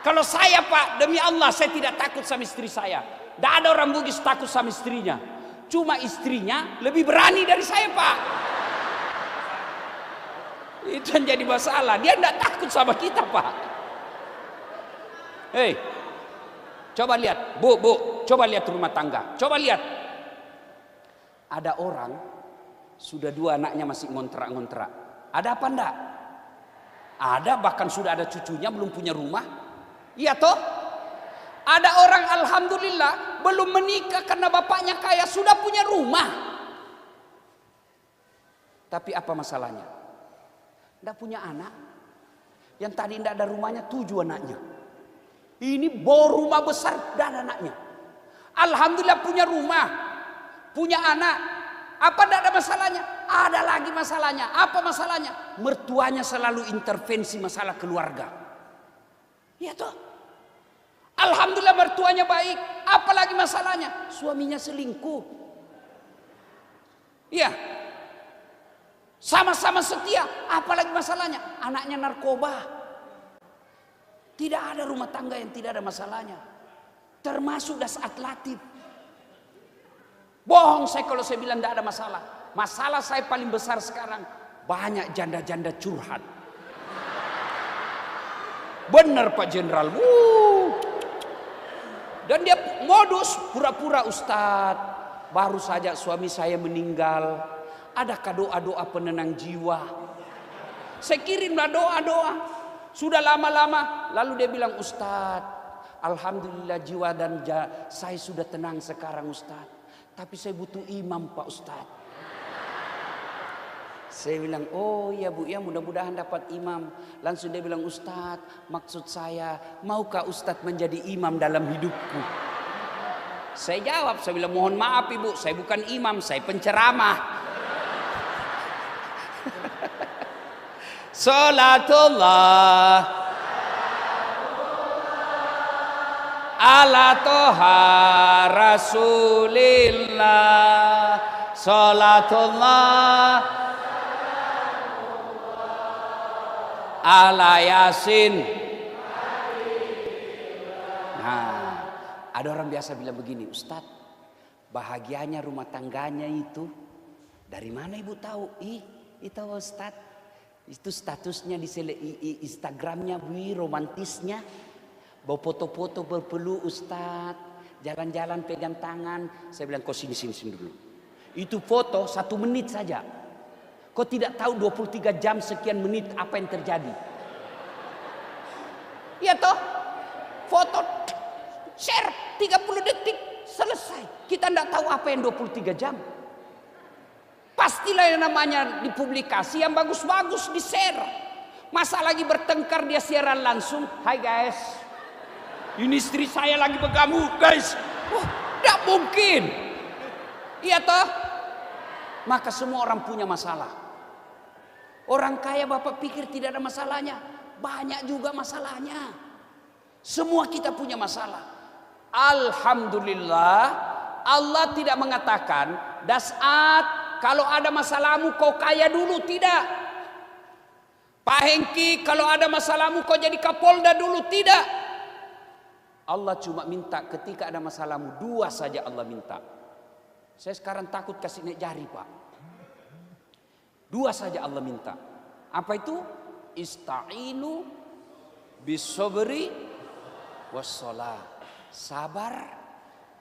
Kalau saya Pak, demi Allah saya tidak takut sama istri saya. Tidak ada orang Bugis takut sama istrinya. Cuma istrinya lebih berani dari saya Pak. Itu yang jadi masalah. Dia tidak takut sama kita Pak. Hei, coba lihat, Bu, coba lihat rumah tangga. Coba lihat. Ada orang sudah 2 anaknya masih ngontrak-ngontrak. Ada apa enggak? Ada, bahkan sudah ada cucunya belum punya rumah. Iya toh? Ada orang alhamdulillah belum menikah karena bapaknya kaya, sudah punya rumah. Tapi apa masalahnya? Tidak punya anak. Yang tadi tidak ada rumahnya 7 anaknya. Ini bawa rumah besar dan anaknya. Alhamdulillah punya rumah, punya anak. Apa tidak ada masalahnya? Ada lagi masalahnya. Apa masalahnya? Mertuanya selalu intervensi masalah keluarga. Ya toh? Alhamdulillah mertuanya baik. Apa lagi masalahnya? Suaminya selingkuh. Iya. Sama-sama setia. Apa lagi masalahnya? Anaknya narkoba. Tidak ada rumah tangga yang tidak ada masalahnya. Termasuk Dasat Latif. Bohong saya kalau saya bilang tidak ada masalah. Masalah saya paling besar sekarang, banyak janda-janda curhat. Benar Pak Jenderal. Dan dia modus pura-pura, Ustadz, baru saja suami saya meninggal. Adakah doa-doa penenang jiwa? Saya kirimlah doa-doa. Sudah lama-lama, lalu dia bilang, Ustadz, alhamdulillah jiwa dan saya sudah tenang sekarang Ustadz. Tapi saya butuh imam Pak Ustadz. Saya bilang, oh ya Bu, ya mudah-mudahan dapat imam. Langsung dia bilang, Ustadz, maksud saya, maukah Ustadz menjadi imam dalam hidupku? Saya jawab, saya bilang, mohon maaf Ibu, saya bukan imam, saya penceramah. Salatullah ala toha rasulillah. Salatullah ala yasin. Nah, ada orang biasa bilang begini, Ustadz, bahagianya rumah tangganya itu dari mana Ibu tahu? Itu Ustadz, itu statusnya di Instagramnya, romantisnya, bawa foto-foto berpeluh Ustadz, jalan-jalan pegang tangan. Saya bilang, kau sini dulu. Itu foto 1 menit saja. Kau tidak tahu 23 jam sekian menit apa yang terjadi. Iya toh? Foto share 30 detik selesai. Kita tidak tahu apa yang 23 jam. Pastilah yang namanya dipublikasi yang bagus-bagus di share. Masa lagi bertengkar dia siaran langsung, hai guys, ini istri saya lagi bergamuk guys. Tidak mungkin. Iya toh? Maka semua orang punya masalah. Orang kaya Bapak pikir tidak ada masalahnya? Banyak juga masalahnya. Semua kita punya masalah. Alhamdulillah Allah tidak mengatakan Dasat, kalau ada masalahmu kau kaya dulu, tidak. Pak Hengki, kalau ada masalahmu kau jadi Kapolda dulu, tidak. Allah cuma minta ketika ada masalahmu 2 saja Allah minta. Saya sekarang takut kasih naik jari Pak. 2 saja Allah minta. Apa itu? Ista'inu bisobri wassalah. Sabar,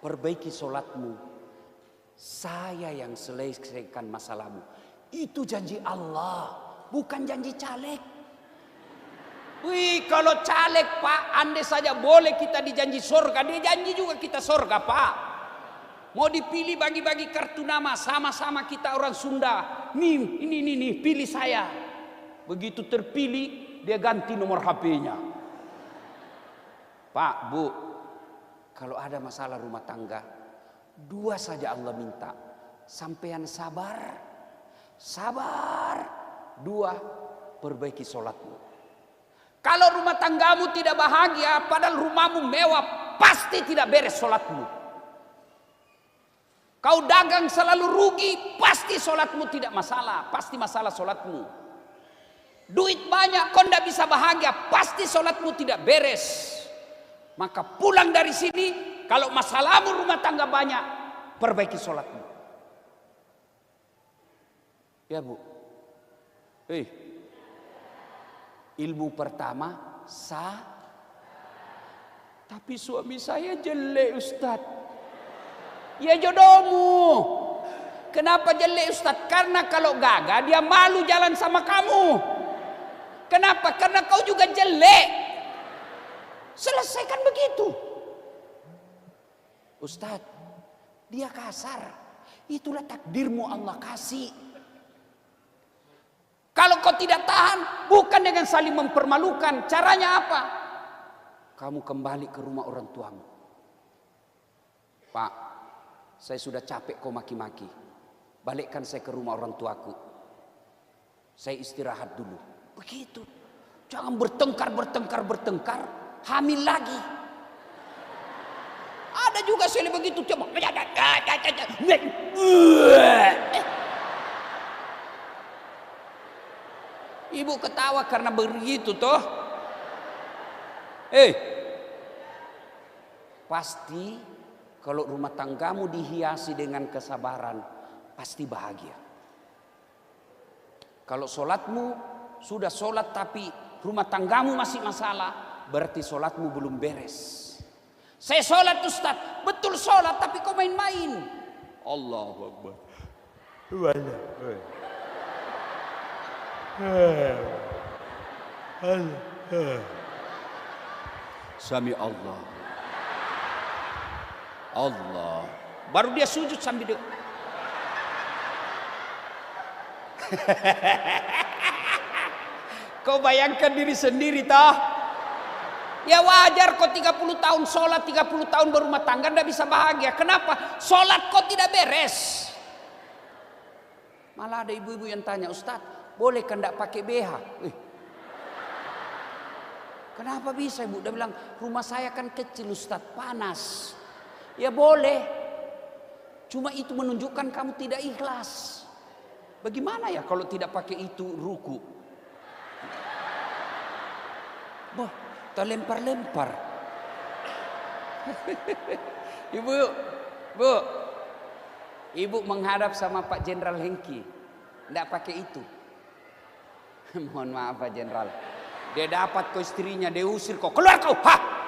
perbaiki solatmu. Saya yang selesaikan masalahmu. Itu janji Allah, bukan janji caleg. Wih, kalau caleg Pak, andai saja boleh kita dijanji surga, dia janji juga kita surga Pak. Mau dipilih bagi-bagi kartu nama, sama-sama kita orang Sunda. Nih, pilih saya. Begitu terpilih, dia ganti nomor HP-nya. Pak, Bu, kalau ada masalah rumah tangga, 2 saja Allah minta. Sampean sabar. 2, perbaiki sholatmu. Kalau rumah tanggamu tidak bahagia, padahal rumahmu mewah, pasti tidak beres sholatmu. Kau dagang selalu rugi, pasti sholatmu tidak masalah. Pasti masalah sholatmu. Duit banyak, kau tidak bisa bahagia, pasti sholatmu tidak beres. Maka pulang dari sini, kalau masalahmu rumah tangga banyak, perbaiki sholatmu. Ya Bu. Ilmu pertama sah. Tapi suami saya jelek Ustaz. Ya jodohmu. Kenapa jelek Ustaz? Karena kalau gagal dia malu jalan sama kamu. Kenapa? Karena kau juga jelek. Selesaikan begitu. Ustaz, dia kasar. Itulah takdirmu Allah kasih. Kalau kau tidak tahan, bukan dengan saling mempermalukan. Caranya apa? Kamu kembali ke rumah orang tuamu. Pak, saya sudah capek kau maki-maki. Balikkan saya ke rumah orang tuaku. Saya istirahat dulu. Begitu. Jangan bertengkar. Hamil lagi. Ada juga sekali begitu. Coba. Ibu ketawa karena begitu toh. Pasti kalau rumah tanggamu dihiasi dengan kesabaran, pasti bahagia. Kalau sholatmu sudah sholat tapi rumah tanggamu masih masalah, berarti sholatmu belum beres. Saya sholat Ustaz, betul sholat tapi kau main-main. Allahu Akbar. Sami Allah. Baru dia sujud sambil dia. Kau bayangkan diri sendiri toh. Ya wajar kau 30 tahun sholat, 30 tahun berumah tangga tidak bisa bahagia. Kenapa? Sholat kau tidak beres. Malah ada ibu-ibu yang tanya, Ustaz, boleh kan tidak pakai BH? Kenapa bisa ibu? Dia bilang, rumah saya kan kecil Ustaz, panas. Ya boleh. Cuma itu menunjukkan kamu tidak ikhlas. Bagaimana ya kalau tidak pakai itu ruku? Boh. Lempar-lempar. Ibu menghadap sama Pak Jenderal Hengki, tidak pakai itu. Mohon maaf Pak Jenderal. Dia dapat ke istrinya, dia usir kau, keluar kau.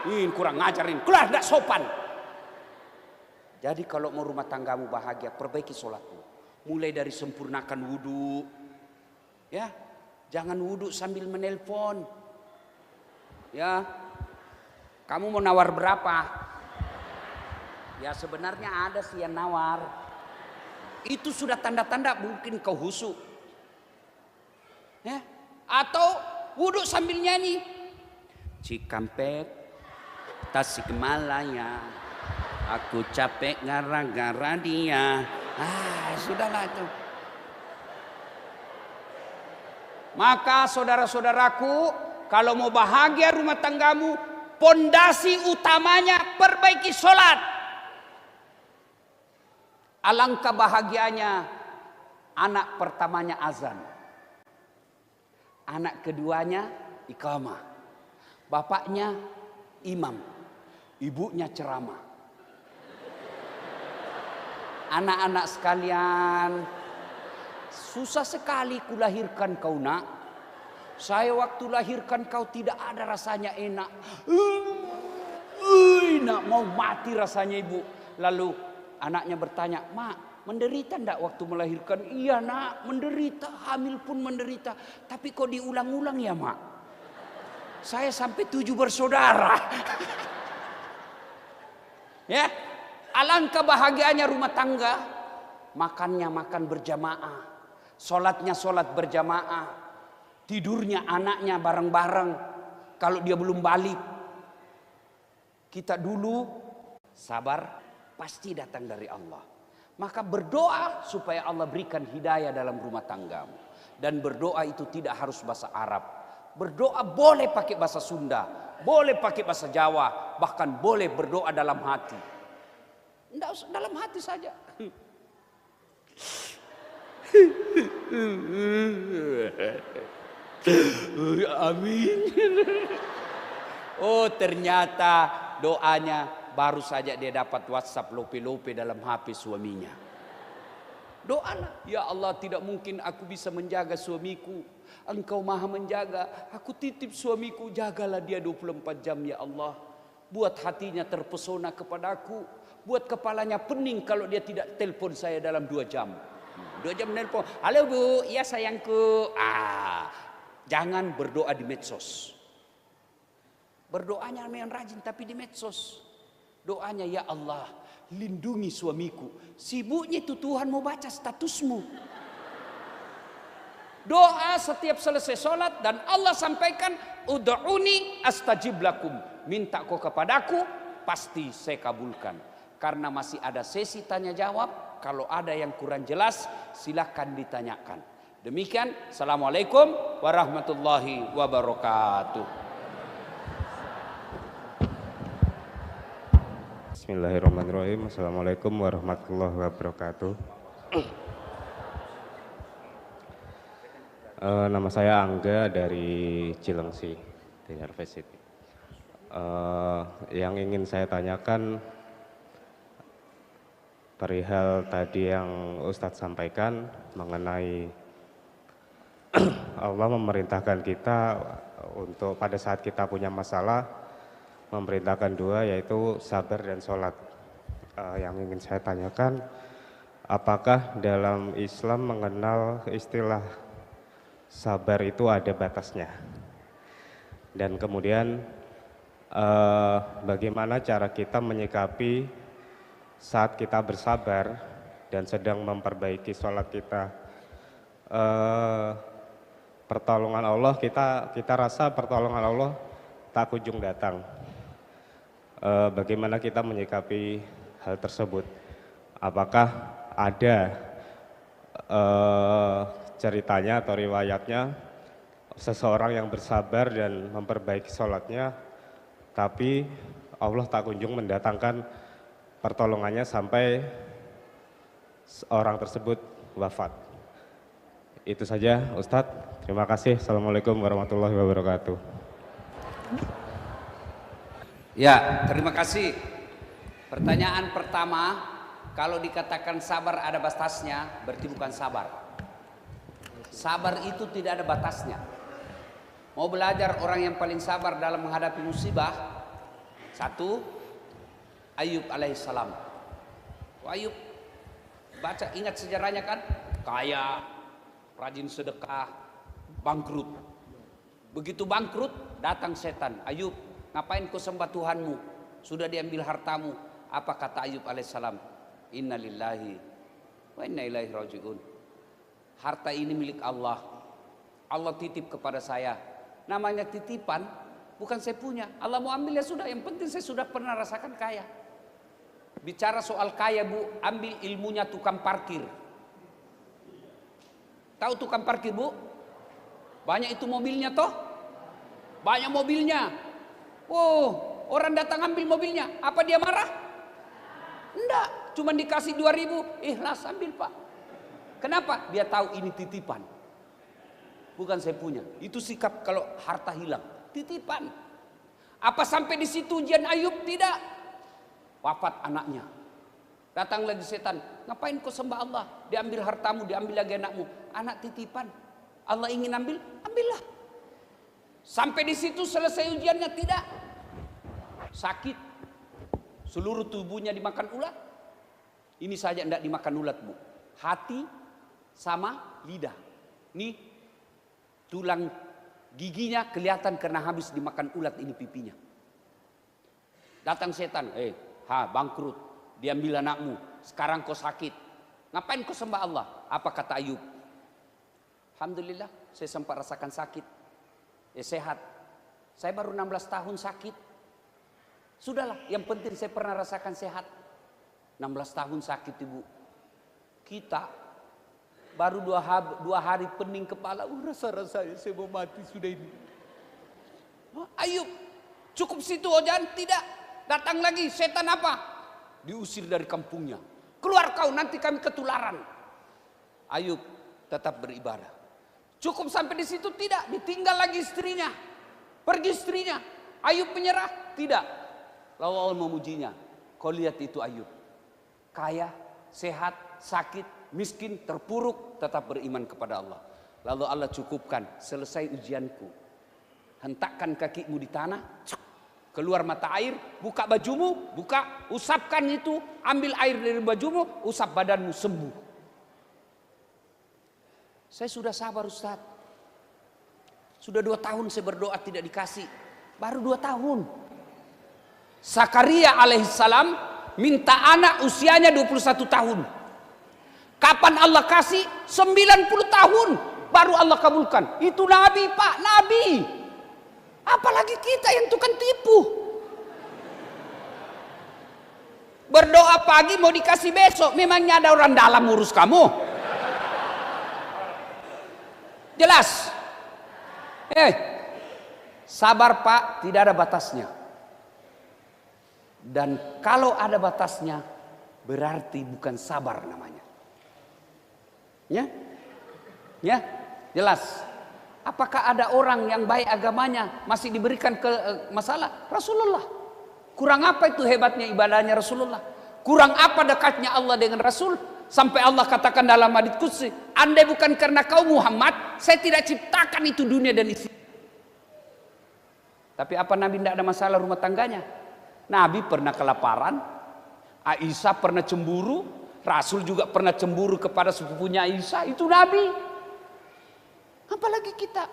Ini kurang ngajarin, keluar, tidak sopan. Jadi kalau mau rumah tanggamu bahagia, perbaiki sholatmu. Mulai dari sempurnakan wudhu, ya, jangan wudhu sambil menelpon. Ya, kamu mau nawar berapa? Ya sebenarnya ada sih yang nawar. Itu sudah tanda-tanda mungkin kau husuk. Ya, atau wudhu sambil nyanyi. Cikampek, Tasikmalaya, aku capek gara-gara dia. Sudahlah itu. Maka saudara-saudaraku, kalau mau bahagia rumah tanggamu, pondasi utamanya perbaiki sholat. Alangkah bahagianya anak pertamanya azan, anak keduanya iqamah, bapaknya imam, ibunya ceramah. Anak-anak sekalian, susah sekali kulahirkan kau nak. Saya waktu lahirkan kau tidak ada rasanya enak. Nak mau mati rasanya ibu. Lalu anaknya bertanya, Mak, menderita ndak waktu melahirkan? Iya nak, menderita, hamil pun menderita. Tapi kok diulang-ulang ya mak? Saya sampai 7 bersaudara. Ya, alangkah bahagianya rumah tangga. Makannya makan berjamaah, sholatnya sholat berjamaah, tidurnya anaknya bareng-bareng. Kalau dia belum balik, kita dulu sabar, pasti datang dari Allah. Maka berdoa supaya Allah berikan hidayah dalam rumah tanggamu. Dan berdoa itu tidak harus bahasa Arab. Berdoa boleh pakai bahasa Sunda, boleh pakai bahasa Jawa, bahkan boleh berdoa dalam hati. Tidak, dalam hati saja. Amin. Oh ternyata doanya baru saja dia dapat WhatsApp lope-lope dalam HP suaminya. Doalah, ya Allah, tidak mungkin aku bisa menjaga suamiku. Engkau maha menjaga. Aku titip suamiku, jagalah dia 24 jam ya Allah. Buat hatinya terpesona kepadaku. Buat kepalanya pening kalau dia tidak telepon saya dalam 2 jam. 2 jam telepon. Halo bu, ya sayangku. Jangan berdoa di medsos. Berdoanya memang rajin tapi di medsos. Doanya, ya Allah, lindungi suamiku. Sibuknya itu Tuhan mau baca statusmu. Doa setiap selesai sholat dan Allah sampaikan, ud'uni astajib lakum. Minta kau kepadaku, pasti saya kabulkan. Karena masih ada sesi tanya jawab. Kalau ada yang kurang jelas, silakan ditanyakan. Demikian, assalamualaikum warahmatullahi wabarakatuh. Bismillahirrahmanirrahim. Assalamualaikum warahmatullahi wabarakatuh. Nama saya Angga dari Cilengsi, di University. Yang ingin saya tanyakan perihal tadi yang Ustadz sampaikan mengenai Allah memerintahkan kita untuk pada saat kita punya masalah memerintahkan dua, yaitu sabar dan sholat. Yang ingin saya tanyakan, apakah dalam Islam mengenal istilah sabar itu ada batasnya? Dan kemudian bagaimana cara kita menyikapi saat kita bersabar dan sedang memperbaiki sholat kita? Pertolongan Allah, kita rasa pertolongan Allah tak kunjung datang. Bagaimana kita menyikapi hal tersebut? Apakah ada ceritanya atau riwayatnya seseorang yang bersabar dan memperbaiki sholatnya, tapi Allah tak kunjung mendatangkan pertolongannya sampai orang tersebut wafat? Itu saja Ustadz, terima kasih. Assalamualaikum warahmatullahi wabarakatuh. Ya, terima kasih. Pertanyaan pertama, kalau dikatakan sabar ada batasnya, berarti bukan sabar. Sabar itu tidak ada batasnya. Mau belajar orang yang paling sabar dalam menghadapi musibah? 1, Ayub alaihissalam. Ayub, baca, ingat sejarahnya kan? Kaya, rajin sedekah, bangkrut. Begitu bangkrut, datang setan. Ayub, ngapain kau sembah Tuhanmu? Sudah diambil hartamu. Apa kata Ayub alaihissalam? Inna lillahi wa inna ilaihi raji'un. Harta ini milik Allah. Allah titip kepada saya. Namanya titipan, bukan saya punya. Allah mau ambil ya sudah. Yang penting saya sudah pernah rasakan kaya. Bicara soal kaya bu, ambil ilmunya tukang parkir. Tahu tukang parkir bu? Banyak itu mobilnya toh? Banyak mobilnya. Oh, orang datang ambil mobilnya. Apa dia marah? Enggak, cuma dikasih 2.000. Ikhlas ambil pak. Kenapa? Dia tahu ini titipan. Bukan saya punya. Itu sikap kalau harta hilang. Titipan. Apa sampai di situ ujian Ayub? Tidak. Wafat anaknya. Datang lagi setan. Ngapain kau sembah Allah? Diambil hartamu, diambil lagi anakmu. Anak titipan. Allah ingin ambil, ambillah. Sampai di situ selesai ujiannya? Tidak. Sakit. Seluruh tubuhnya dimakan ular. Ini saja tidak dimakan ulat, Bu. Hati sama lidah. Nih tulang giginya kelihatan karena habis dimakan ulat ini pipinya. Datang setan, bangkrut, diambil anakmu, sekarang kau sakit. Ngapain kau sembah Allah? Apa kata Ayub? Alhamdulillah, saya sempat rasakan sakit. Sehat. Saya baru 16 tahun sakit. Sudahlah, yang penting saya pernah rasakan sehat. 16 tahun sakit, Ibu. Kita baru 2 hari pening kepala. Rasa-rasanya saya mau mati sudah ini. Ayub, cukup situ jangan tidak. Datang lagi, setan apa? Diusir dari kampungnya. Keluar kau, nanti kami ketularan. Ayub tetap beribadah. Cukup sampai di situ tidak, ditinggal lagi istrinya. Pergi istrinya. Ayub menyerah? Tidak. Lalu Allah memujinya. Kau lihat itu Ayub. Kaya, sehat, sakit, miskin, terpuruk, tetap beriman kepada Allah. Lalu Allah cukupkan, selesai ujianku. Hentakkan kakimu di tanah, keluar mata air, buka bajumu, usapkan itu, ambil air dari bajumu, usap badanmu, sembuh. Saya sudah sabar, Ustaz. Sudah 2 tahun saya berdoa tidak dikasih. Baru 2 tahun. Zakaria alaihissalam minta anak usianya 21 tahun. Kapan Allah kasih? 90 tahun baru Allah kabulkan. Itu Nabi, Pak, Nabi. Apalagi kita yang tukang tipu. Berdoa pagi mau dikasih besok. Memangnya ada orang dalam urus kamu? Jelas. Sabar, Pak, tidak ada batasnya. Dan kalau ada batasnya berarti bukan sabar namanya. Ya, jelas. Apakah ada orang yang baik agamanya masih diberikan ke masalah? Rasulullah. Kurang apa itu hebatnya ibadahnya Rasulullah? Kurang apa dekatnya Allah dengan Rasul? Sampai Allah katakan dalam hadits qudsi, andai bukan karena kau Muhammad, saya tidak ciptakan itu dunia dan isi. Tapi apa Nabi tidak ada masalah rumah tangganya? Nabi pernah kelaparan, Aisyah pernah cemburu, Rasul juga pernah cemburu kepada sepupunya Aisyah, itu Nabi. Apalagi kita.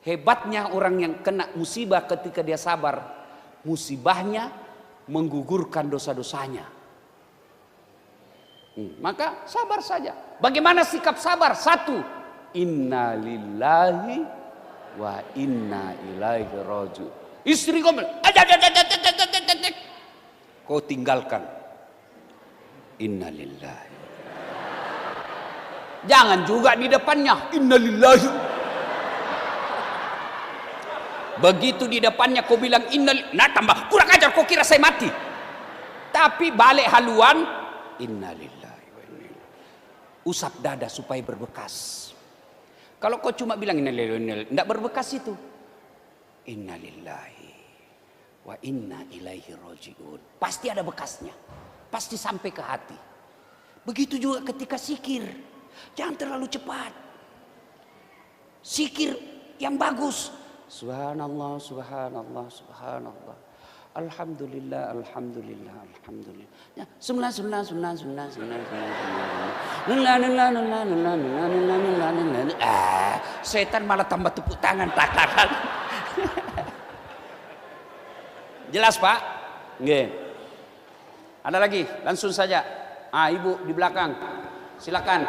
Hebatnya orang yang kena musibah ketika dia sabar, musibahnya menggugurkan dosa-dosanya. Maka sabar saja. Bagaimana sikap sabar? 1, inna lillahi wa inna ilaihi raji'un. Istri kau kau tinggalkan. Inna lillahi. Jangan juga di depannya inna lillahi. Begitu di depannya kau bilang inna lillahi, nah tambah kurang ajar, kau kira saya mati. Tapi balik haluan inna lillahi wa inna ilaihi. Usap dada supaya berbekas. Kalau kau cuma bilang inna lillahi, tidak berbekas itu. Inna lillahi wa inna ilaihi raji'un. Pasti ada bekasnya. Pasti sampai ke hati. Begitu juga ketika zikir. Jangan terlalu cepat. Zikir yang bagus. Subhanallah, subhanallah, subhanallah. Alhamdulillah, alhamdulillah, alhamdulillah. Ya, sembilan. Setan malah tambah tepuk tangan, tak. Jelas, Pak? Nggih. Ada lagi? Langsung saja. Ibu di belakang. Silakan.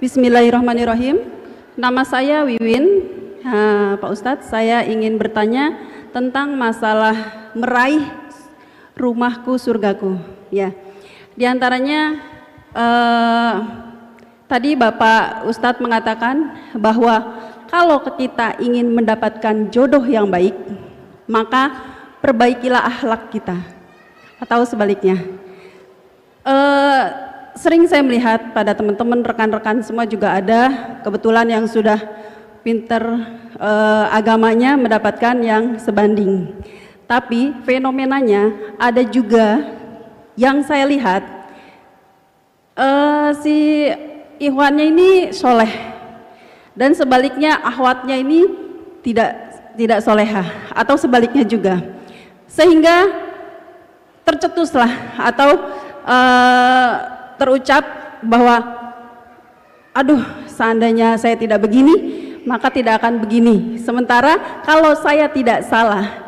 Bismillahirrahmanirrahim. Nama saya Wiwin. Pak Ustadz, saya ingin bertanya tentang masalah meraih rumahku surgaku. Ya, di antaranya tadi Bapak Ustadz mengatakan bahwa kalau kita ingin mendapatkan jodoh yang baik, maka perbaikilah akhlak kita, atau sebaliknya. Sering saya melihat pada teman-teman rekan-rekan semua juga ada kebetulan yang sudah pinter agamanya mendapatkan yang sebanding. Tapi fenomenanya ada juga yang saya lihat si ikhwannya ini soleh dan sebaliknya akhwatnya ini tidak solehah atau sebaliknya juga, sehingga tercetuslah atau terucap bahwa aduh, seandainya saya tidak begini, maka tidak akan begini. Sementara kalau saya tidak salah,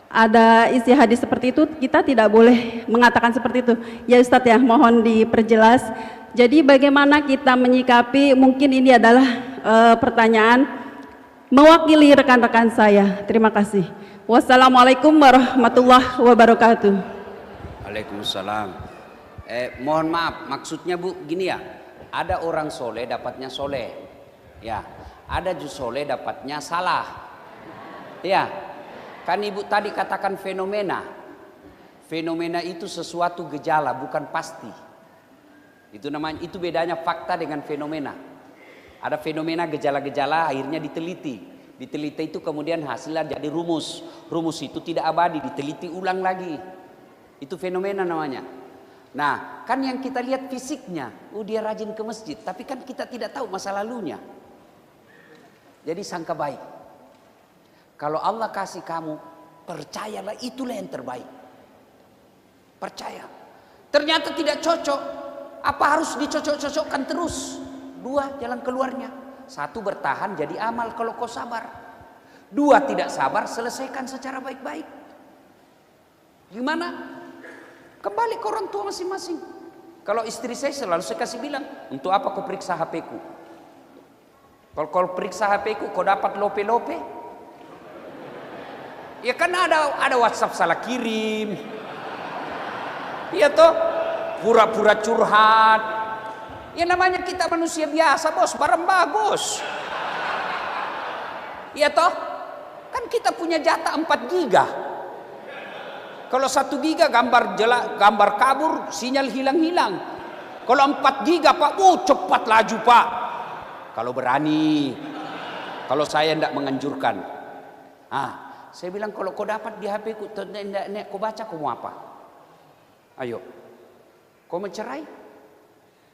ada isi hadis seperti itu, kita tidak boleh mengatakan seperti itu. Ya Ustadz ya, mohon diperjelas. Jadi bagaimana kita menyikapi, mungkin ini adalah pertanyaan mewakili rekan-rekan saya. Terima kasih. Wassalamualaikum warahmatullahi wabarakatuh. Waalaikumsalam. Mohon maaf, maksudnya Bu gini ya, ada orang soleh dapatnya soleh, ya, ada ju soleh dapatnya salah, ya. Kan Ibu tadi katakan fenomena, fenomena itu sesuatu gejala bukan pasti. Itu namanya, itu bedanya fakta dengan fenomena. Ada fenomena gejala-gejala akhirnya diteliti, diteliti itu kemudian hasilnya jadi rumus, rumus itu tidak abadi, diteliti ulang lagi, itu fenomena namanya. Nah, kan yang kita lihat fisiknya, dia rajin ke masjid, tapi kan kita tidak tahu masa lalunya. Jadi sangka baik. Kalau Allah kasih kamu, percayalah itulah yang terbaik. Percaya. Ternyata tidak cocok, apa harus dicocok-cocokkan terus? Dua jalan keluarnya. Satu, bertahan jadi amal kalau kau sabar. Dua, tidak sabar, selesaikan secara baik-baik. Gimana? Kembali ke orang tua masing-masing. Kalau istri saya selalu saya kasih bilang, untuk apa kau periksa HP ku? Kalau kau periksa HP ku, kau dapat lope-lope? Ya kan ada WhatsApp salah kirim. Iya toh, pura-pura curhat. Ya namanya kita manusia biasa bos, barang bagus. Iya toh, kan kita punya jatah 4 giga. Kalau 1 giga gambar jelek, gambar kabur, sinyal hilang-hilang. Kalau 4 giga Pak, cepat laju Pak. Kalau berani. Kalau saya tidak menganjurkan. Saya bilang kalau kau dapat di HP ku, kau baca kau mau apa? Ayo. Kau mencerai?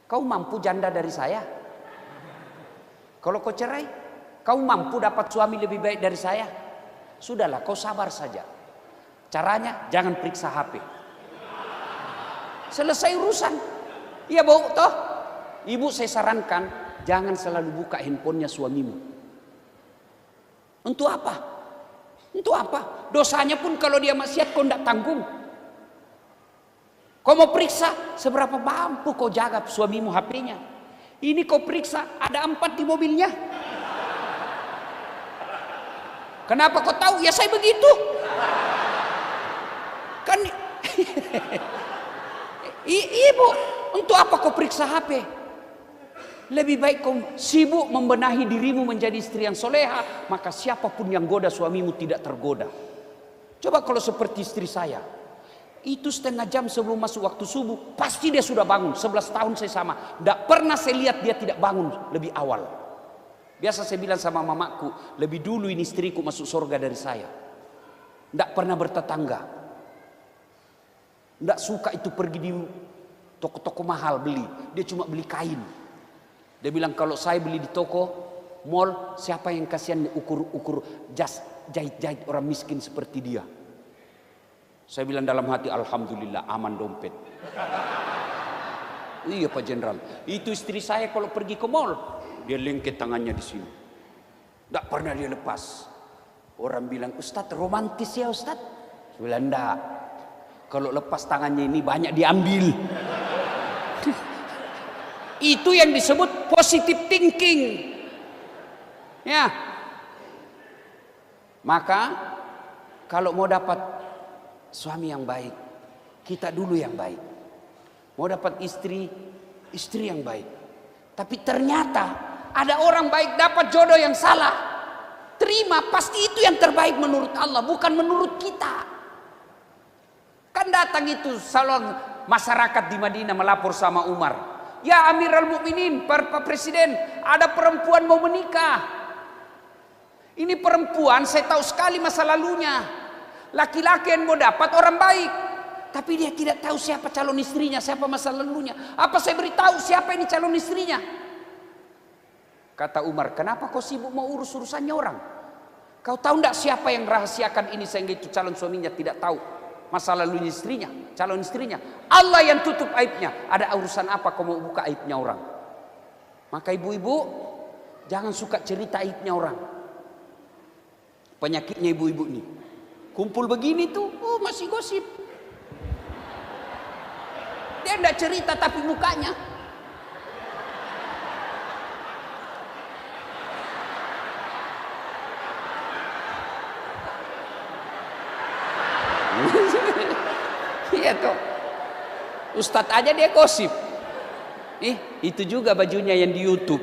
Kau mampu janda dari saya? Kalau kau cerai, kau mampu dapat suami lebih baik dari saya? Sudahlah, kau sabar saja. Caranya jangan periksa HP. Selesai urusan. Iya Bu, toh? Ibu saya sarankan jangan selalu buka handphonenya suamimu. Untuk apa? Untuk apa? Dosanya pun kalau dia maksiat kau tidak tanggung. Kau mau periksa seberapa mampu kau jaga suamimu HP-nya. Ini kau periksa ada 4 di mobilnya. Kenapa kau tahu? Ya saya begitu. Kan Ibu, untuk apa kau periksa HP? Lebih baik kau sibuk membenahi dirimu menjadi istri yang soleha, maka siapapun yang goda suamimu tidak tergoda. Coba kalau seperti istri saya, itu setengah jam sebelum masuk waktu subuh pasti dia sudah bangun. 11 tahun saya sama, tidak pernah saya lihat dia tidak bangun lebih awal. Biasa saya bilang sama mamaku, lebih dulu ini istriku masuk surga dari saya. Tidak pernah bertetangga. Tidak suka itu pergi di toko-toko mahal beli. Dia cuma beli kain. Dia bilang kalau saya beli di toko mall, siapa yang kasihan ukur-ukur jas jahit-jahit orang miskin seperti dia. Saya bilang dalam hati, alhamdulillah aman dompet. Iya Pak Jenderal, itu istri saya kalau pergi ke mall, dia lengket tangannya di sini. Tidak pernah dia lepas. Orang bilang, Ustadz romantis ya Ustadz. Saya bilang enggak. Kalau lepas tangannya ini banyak diambil. Itu yang disebut positive thinking. Ya. Maka kalau mau dapat suami yang baik, kita dulu yang baik. Mau dapat istri yang baik. Tapi ternyata ada orang baik dapat jodoh yang salah. Terima, pasti itu yang terbaik menurut Allah, bukan menurut kita. Kan datang itu salon masyarakat di Madinah melapor sama Umar. Ya Amirul Mukminin, Pak Presiden, ada perempuan mau menikah. Ini perempuan saya tahu sekali masa lalunya. Laki-laki yang mau dapat orang baik, tapi dia tidak tahu siapa calon istrinya, siapa masa lalunya. Apa saya beritahu siapa ini calon istrinya? Kata Umar, kenapa kau sibuk mau urus urusannya orang? Kau tahu tidak siapa yang rahasiakan ini sehingga itu calon suaminya tidak tahu? masa lalu istrinya, calon istrinya. Allah yang tutup aibnya. Ada urusan apa kau mau buka aibnya orang? Maka ibu-ibu jangan suka cerita aibnya orang. Penyakitnya ibu-ibu nih. Kumpul begini tuh, oh masih gosip. Dia enggak cerita tapi mukanya. Iya toh. Ustadz aja dia gosip. Itu juga bajunya yang di YouTube.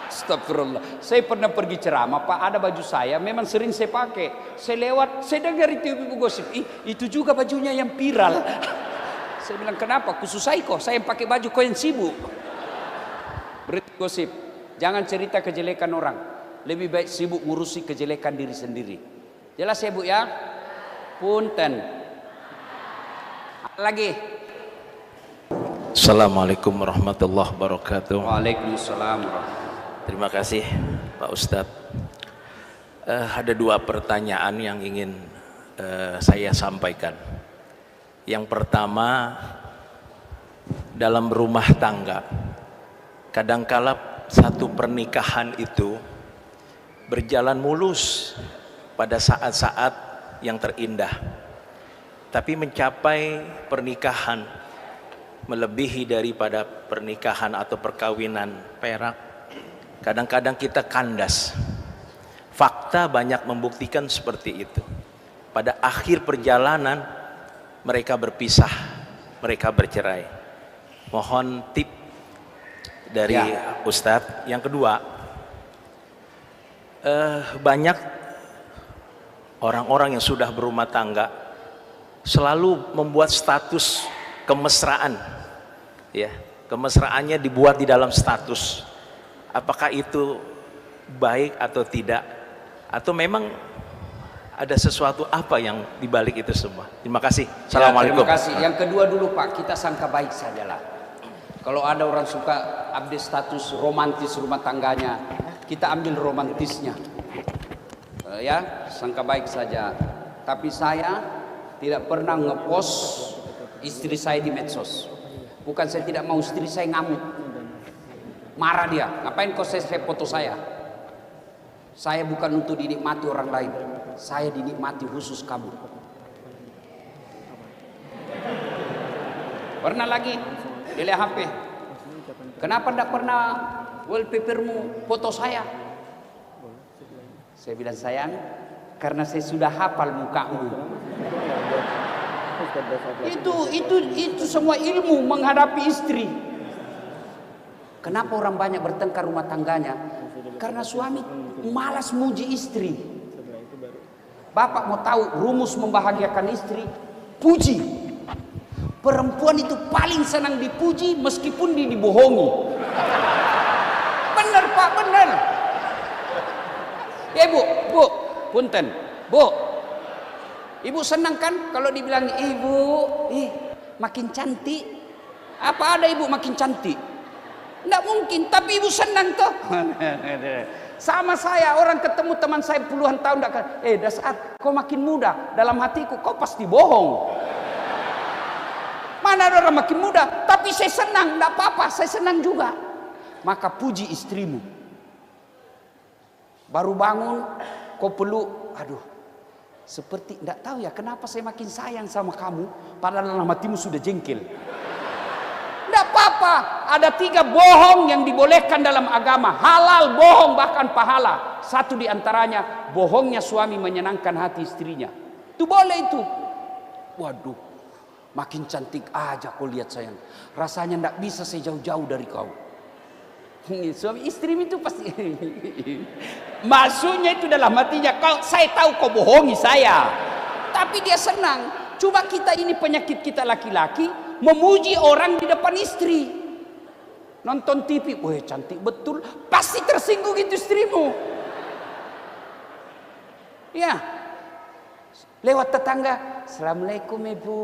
Astagfirullah. Saya pernah pergi ceramah, Pak, ada baju saya, memang sering saya pakai. Saya lewat, saya dengar itu ibu gosip. Itu juga bajunya yang viral. Saya bilang, kenapa? Khusus saya kok, saya yang pakai baju, kau yang sibuk. Berarti gosip. Jangan cerita kejelekan orang. Lebih baik sibuk ngurusi kejelekan diri sendiri. Jelas ya Bu ya? Punten. Lagi. Assalamualaikum warahmatullahi wabarakatuh. Waalaikumsalam. Terima kasih Pak Ustadz. Ada dua pertanyaan yang ingin saya sampaikan. Yang pertama, dalam rumah tangga, kadangkala satu pernikahan itu berjalan mulus pada saat-saat yang terindah, tapi mencapai pernikahan melebihi daripada pernikahan atau perkawinan perak, kadang-kadang kita kandas. Fakta banyak membuktikan seperti itu. Pada akhir perjalanan mereka berpisah, mereka bercerai. Mohon tip dari Ustadz. Yang kedua, banyak orang-orang yang sudah berumah tangga selalu membuat status kemesraan, ya, kemesraannya dibuat di dalam status. Apakah itu baik atau tidak? Atau memang ada sesuatu apa yang dibalik itu semua? Terima kasih. Assalamualaikum. Terima kasih. Yang kedua dulu Pak, kita sangka baik sajalah. Kalau ada orang suka update status romantis rumah tangganya, kita ambil romantisnya. Ya, sangka baik saja. Tapi saya tidak pernah ngepost istri saya di medsos. Bukan saya tidak mau, istri saya ngamuk, marah dia. Ngapain kau saya foto saya? Saya bukan untuk dinikmati orang lain, saya dinikmati khusus kamu. Pernah lagi dilihat HP. Kenapa tidak pernah wallpapermu foto saya? Saya bilang, sayang, karena saya sudah hafal mukamu. Itu semua ilmu menghadapi istri. Kenapa orang banyak bertengkar rumah tangganya? Karena suami malas muji istri. Bapak mau tahu rumus membahagiakan istri? Puji. Perempuan itu paling senang dipuji meskipun dibohongi. Benar Pak, benar. Ya Bu, punten, Bu. Ibu senang kan kalau dibilang ibu, makin cantik. Apa ada ibu makin cantik? Nggak mungkin, tapi ibu senang toh. Sama saya, orang ketemu teman saya puluhan tahun Dasaat, kau makin muda. Dalam hatiku, kau pasti bohong. Mana ada orang makin muda? Tapi saya senang, nggak apa-apa, saya senang juga. Maka puji istrimu. Baru bangun, kau peluk, aduh, seperti tidak tahu ya kenapa saya makin sayang sama kamu, padahal dalam hatimu sudah jengkel. Tidak apa-apa, ada 3 bohong yang dibolehkan dalam agama, halal, bohong, bahkan pahala. Satu di antaranya, bohongnya suami menyenangkan hati istrinya. Itu boleh itu. Waduh, makin cantik aja kau lihat sayang, rasanya tidak bisa saya jauh-jauh dari kau. Suami istri itu pasti maksudnya itu dalam hatinya, saya tahu kau bohongi saya, tapi dia senang. Coba kita ini penyakit kita laki-laki, memuji orang di depan istri. Nonton TV, wah cantik betul, pasti tersinggung itu istrimu. Ya, lewat tetangga, assalamualaikum ibu,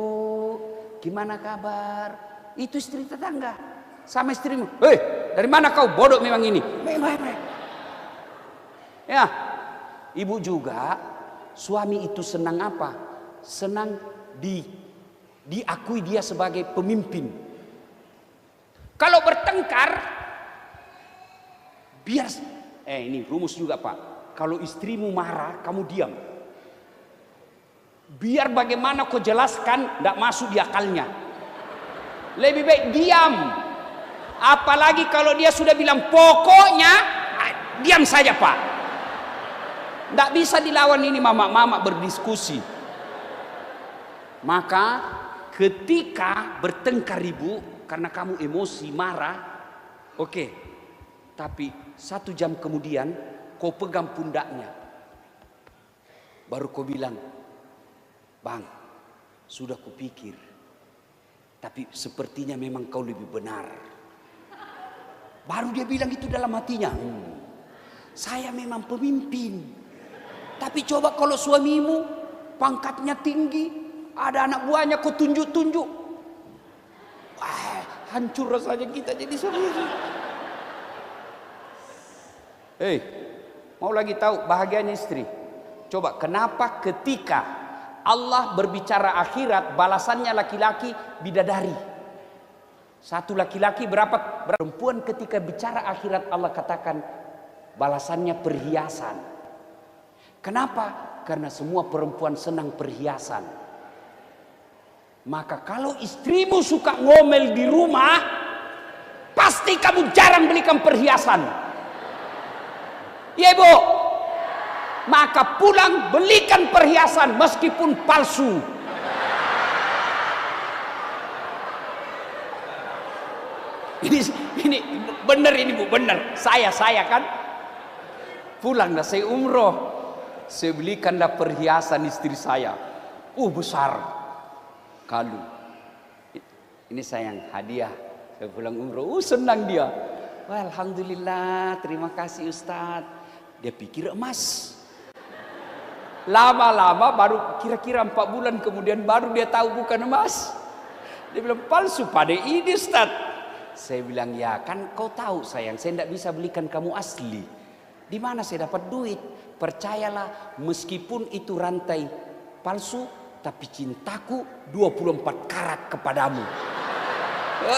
gimana kabar? Itu istri tetangga. Sama istrimu, dari mana kau bodoh memang ini? Ya, ibu juga, suami itu senang apa? senang diakui dia sebagai pemimpin. Kalau bertengkar, biar ini rumus juga Pak. Kalau istrimu marah, kamu diam. Biar bagaimana kau jelaskan, tidak masuk di akalnya. Lebih baik diam. Apalagi kalau dia sudah bilang pokoknya, diam saja Pak. Tidak bisa dilawan ini mama-mama berdiskusi. Maka ketika bertengkar Ibu, karena kamu emosi, marah, oke. Tapi 1 jam kemudian kau pegang pundaknya. Baru kau bilang, Bang, sudah kupikir. Tapi sepertinya memang kau lebih benar. Baru dia bilang itu dalam hatinya. Saya memang pemimpin. Tapi coba kalau suamimu pangkatnya tinggi, ada anak buahnya kau tunjuk-tunjuk. Wah, hancur rasanya kita jadi suami. Hei, mau lagi tahu bahagianya istri? Coba kenapa ketika Allah berbicara akhirat, balasannya laki-laki bidadari. Satu laki-laki berapa perempuan ketika bicara akhirat Allah katakan balasannya perhiasan. Kenapa? Karena semua perempuan senang perhiasan. Maka kalau istrimu suka ngomel di rumah, pasti kamu jarang belikan perhiasan. Ya Ibu? Maka pulang belikan perhiasan meskipun palsu. Ini benar ini Bu, benar. Saya kan pulanglah saya umroh. Saya belikanlah perhiasan istri saya. Besar. Kalung. Ini sayang, hadiah. Saya pulang umroh. Senang dia. Wah, alhamdulillah, terima kasih Ustaz. Dia pikir emas. Lama-lama baru kira-kira 4 bulan kemudian baru dia tahu bukan emas. Dia bilang palsu pada ini Ustaz. Saya bilang ya kan kau tahu sayang, saya tidak bisa belikan kamu asli. Di mana saya dapat duit? Percayalah, meskipun itu rantai palsu, tapi cintaku 24 karat kepadamu.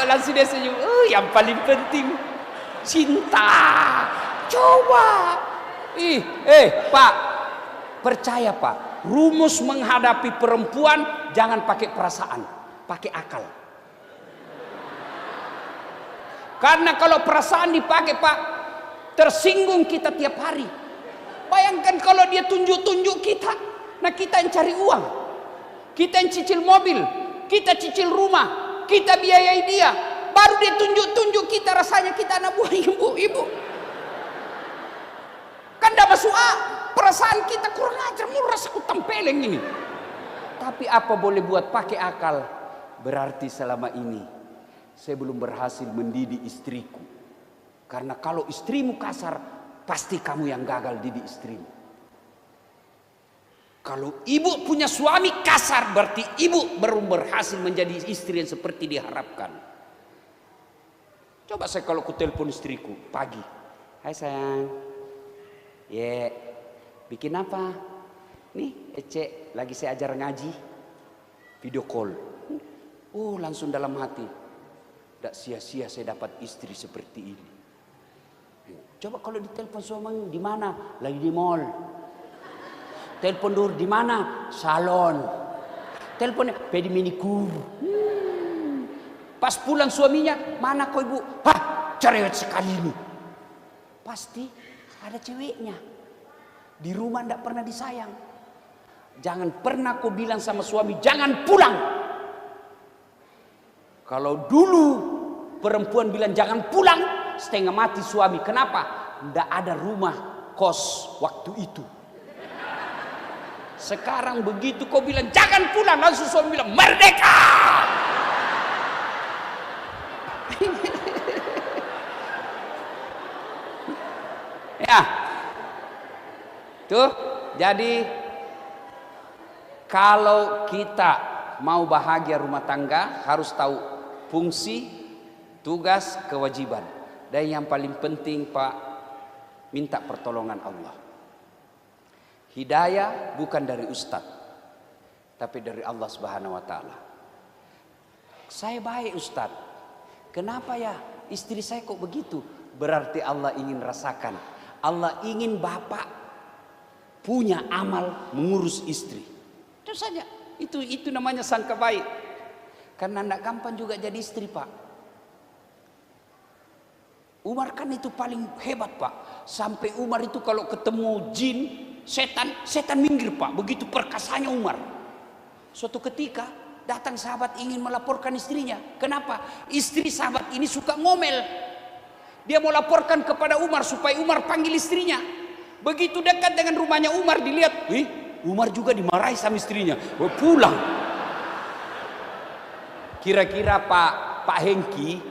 Langsung dia senyum. Yang paling penting cinta. Coba. Pak, percaya Pak, rumus menghadapi perempuan jangan pakai perasaan, pakai akal. Karena kalau perasaan dipakai Pak, tersinggung kita tiap hari. Bayangkan kalau dia tunjuk-tunjuk kita, nah kita yang cari uang, kita yang cicil mobil, kita cicil rumah, kita biayai dia, baru dia tunjuk-tunjuk kita, rasanya kita anak buah ibu. Kan tidak masuk perasaan kita kurang ajar, rasa ku tempeleng ini. Tapi apa boleh buat, pakai akal. Berarti selama ini saya belum berhasil mendidik istriku. Karena kalau istrimu kasar, pasti kamu yang gagal didik istrimu. Kalau ibu punya suami kasar, berarti ibu baru berhasil menjadi istri yang seperti diharapkan. Coba saya kalau ku telepon istriku pagi. Hai sayang. Bikin apa? Nih Ece lagi saya ajar ngaji. Video call. Langsung dalam hati. Tidak sia-sia saya dapat istri seperti ini. Coba kalau ditelepon suami di mana? Lagi di mall. Telepon dulu di mana? Salon. Teleponnya pedi minikur. Pas pulang suaminya, mana kau ibu? Cerewet sekali ini. Pasti ada ceweknya. Di rumah tidak pernah disayang. Jangan pernah kau bilang sama suami, jangan pulang. Kalau dulu perempuan bilang jangan pulang, setengah mati suami. Kenapa? Tidak ada rumah kos waktu itu. Sekarang begitu kau bilang jangan pulang, langsung suami bilang merdeka. Ya, tuh. Jadi kalau kita mau bahagia rumah tangga harus tahu fungsi, tugas, kewajiban. Dan yang paling penting Pak, minta pertolongan Allah. Hidayah bukan dari ustadz. tapi dari Allah Subhanahu wa taala. Saya baik Ustaz. Kenapa ya istri saya kok begitu? Berarti Allah ingin rasakan. Allah ingin bapak punya amal mengurus istri. Itu saja. Itu namanya sangka baik. Karena tidak gampang juga jadi istri, Pak. Umar kan itu paling hebat, Pak. Sampai Umar itu kalau ketemu jin, setan minggir, Pak. Begitu perkasanya Umar. Suatu ketika datang sahabat ingin melaporkan istrinya. Kenapa? Istri sahabat ini suka ngomel. Dia mau laporkan kepada Umar supaya Umar panggil istrinya. Begitu dekat dengan rumahnya Umar, dilihat, Umar juga dimarahi sama istrinya. Pulang. Kira-kira Pak Hengki,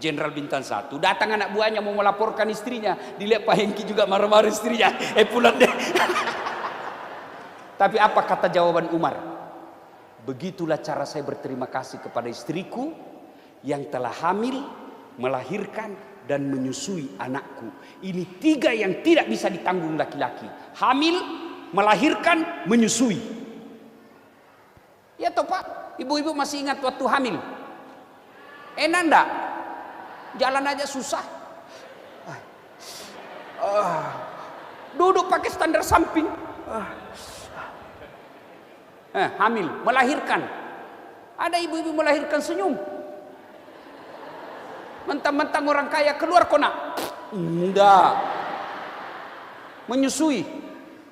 Jenderal Bintang 1, datang anak buahnya mau melaporkan istrinya, dilihat Pak Hengki juga marah-marah istrinya, pulang deh. Tapi apa kata jawaban Umar? Begitulah cara saya berterima kasih kepada istriku yang telah hamil, melahirkan, dan menyusui anakku. Ini 3 yang tidak bisa ditanggung laki-laki. Hamil, melahirkan, menyusui. Ya toh Pak, ibu-ibu masih ingat waktu hamil? Enak enggak? Jalan aja susah. Duduk pakai standar samping. Hamil, melahirkan. Ada ibu-ibu melahirkan senyum. Mentang-mentang orang kaya keluar kona. Enggak. Menyusui.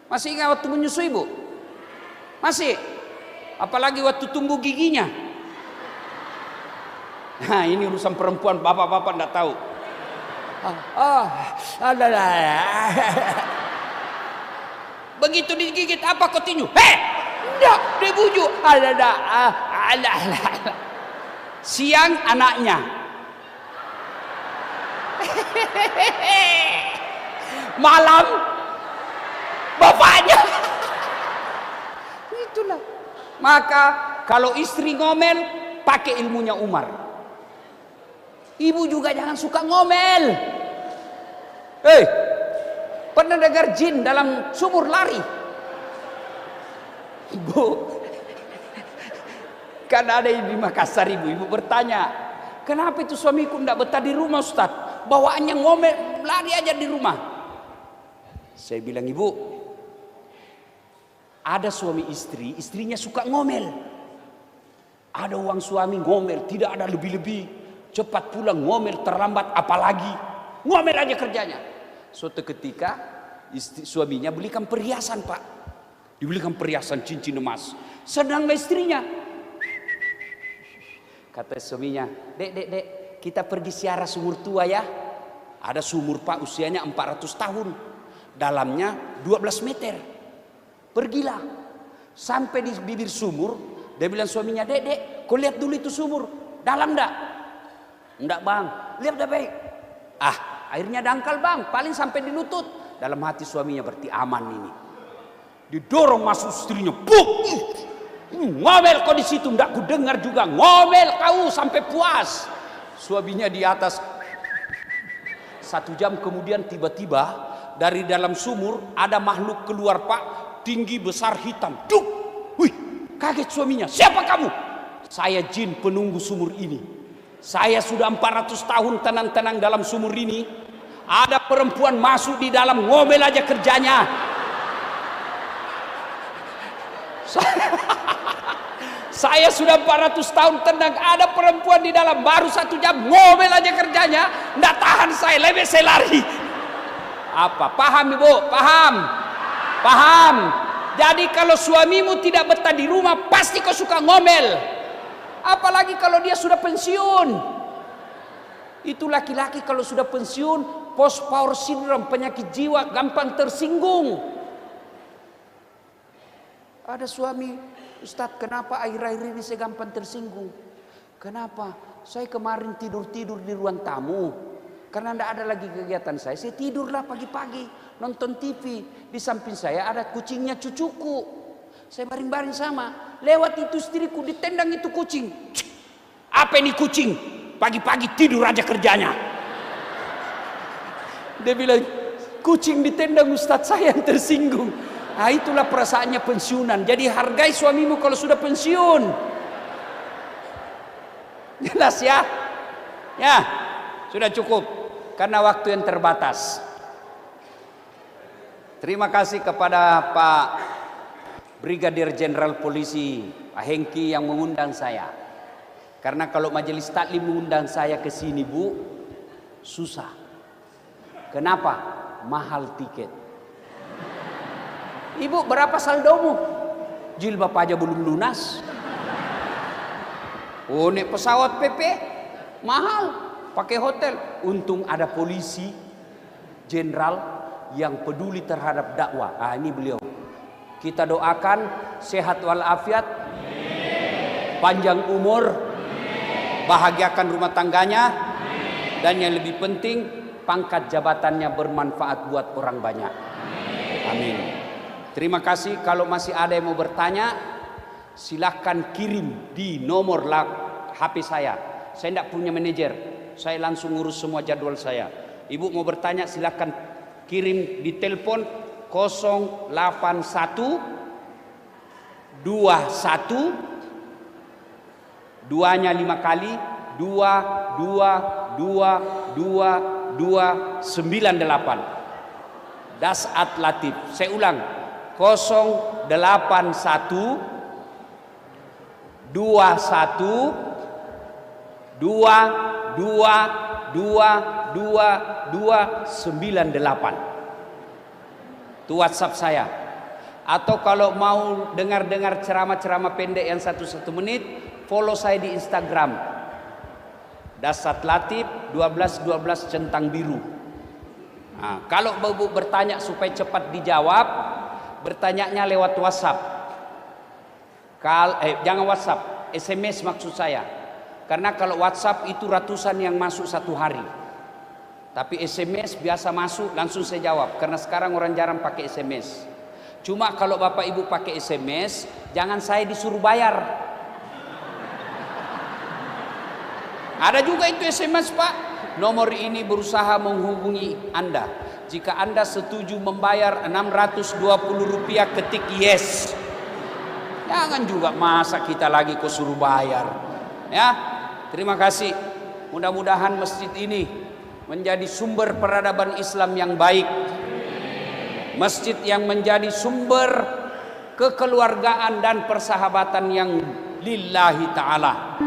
Masih ingat waktu menyusui, Bu? Masih? Apalagi waktu tumbuh giginya. Nah, ini urusan perempuan, bapak-bapak enggak tahu. Begitu digigit apa kau tinju? Enggak, dia bujuk. Siang anaknya. Malam bapaknya. Itulah. Maka kalau istri ngomel, pakai ilmunya Umar. Ibu juga jangan suka ngomel. Pernah dengar jin dalam sumur lari? Ibu, kan ada di Makassar, ibu bertanya, kenapa itu suamiku tidak betah di rumah Ustaz? Bawaannya ngomel, lari aja di rumah. Saya bilang, ibu, ada suami istri, istrinya suka ngomel. Ada uang suami ngomel, tidak ada lebih-lebih. Cepat pulang ngomel, terlambat apalagi. Ngomel aja kerjanya. Suatu ketika suaminya belikan perhiasan, Pak. Dibelikan perhiasan cincin emas. Sedang istrinya. Kata suaminya, dek, kita pergi ziarah sumur tua ya. Ada sumur, Pak, usianya 400 tahun. Dalamnya 12 meter. Pergilah. Sampai di bibir sumur, dia bilang suaminya, dek, kau lihat dulu itu sumur. Dalam enggak? Enggak, Bang. Lihat dah baik. Airnya dangkal, Bang. Paling sampai di lutut. Dalam hati suaminya berarti aman ini. Didorong masuk istrinya. Buk! Ngomel kau di situ, enggak ku dengar juga. Ngomel kau sampai puas. Suaminya di atas. 1 jam kemudian tiba-tiba dari dalam sumur ada makhluk keluar, Pak, tinggi besar hitam. Duk! Wih, kaget suaminya. Siapa kamu? Saya jin penunggu sumur ini. Saya sudah 400 tahun tenang-tenang dalam sumur ini. Ada perempuan masuk di dalam, ngomel aja kerjanya. Saya sudah 400 tahun tenang, ada perempuan di dalam, baru 1 jam ngomel aja kerjanya. Nggak tahan saya, lebih saya lari. Apa? Paham ibu? Paham? Jadi kalau suamimu tidak betah di rumah, pasti kau suka ngomel. Apalagi kalau dia sudah pensiun. Itu laki-laki kalau sudah pensiun, post power syndrome, penyakit jiwa, gampang tersinggung. Ada suami, Ustadz, kenapa akhir-akhir ini saya gampang tersinggung? Kenapa? Saya kemarin tidur-tidur di ruang tamu. Karena tidak ada lagi kegiatan saya tidurlah pagi-pagi, nonton TV. Di samping saya ada kucingnya cucuku. Saya baring-baring sama. Lewat itu istriku, ditendang itu kucing. Apa ini kucing? Pagi-pagi tidur aja kerjanya. Dia bilang, kucing ditendang Ustadz, saya yang tersinggung. Nah, itulah perasaannya pensiunan. Jadi hargai suamimu kalau sudah pensiun. Jelas ya? Ya, sudah cukup karena waktu yang terbatas. Terima kasih kepada Pak Brigadir Jenderal Polisi Pak Hengki yang mengundang saya. Karena kalau majelis taklim mengundang saya ke sini, Bu, susah. Kenapa? Mahal tiket. Ibu, berapa saldomu? Jilbab aja belum lunas. Oh, naik pesawat PP mahal, pakai hotel. Untung ada polisi jenderal yang peduli terhadap dakwah. Ah, ini beliau. Kita doakan sehat walafiat, panjang umur, bahagiakan rumah tangganya, dan yang lebih penting pangkat jabatannya bermanfaat buat orang banyak. Amin. Terima kasih. Kalau masih ada yang mau bertanya, silahkan kirim di nomor HP saya. Saya tidak punya manajer, saya langsung ngurus semua jadwal saya. Ibu mau bertanya silahkan kirim di telepon 081 21 2-nya 5 kali 2222298. Dasat Latif. Saya ulang, 081 21 222298. Itu WhatsApp saya. Atau kalau mau dengar-dengar ceramah-ceramah pendek yang 1 menit, follow saya di Instagram. Dasat Latif 1212 centang biru. Nah, kalau Bapak bertanya supaya cepat dijawab, bertanyanya lewat WhatsApp. Jangan WhatsApp, SMS maksud saya. Karena kalau WhatsApp itu ratusan yang masuk satu hari. Tapi SMS biasa masuk langsung saya jawab. Karena sekarang orang jarang pakai SMS. Cuma kalau Bapak Ibu pakai SMS, jangan saya disuruh bayar. Ada juga itu SMS, Pak. Nomor ini berusaha menghubungi Anda. Jika Anda setuju membayar Rp620, ketik yes. Jangan juga masa kita lagi kok suruh bayar. Ya, terima kasih. Mudah-mudahan masjid ini menjadi sumber peradaban Islam yang baik. Masjid yang menjadi sumber kekeluargaan dan persahabatan yang lillahi ta'ala.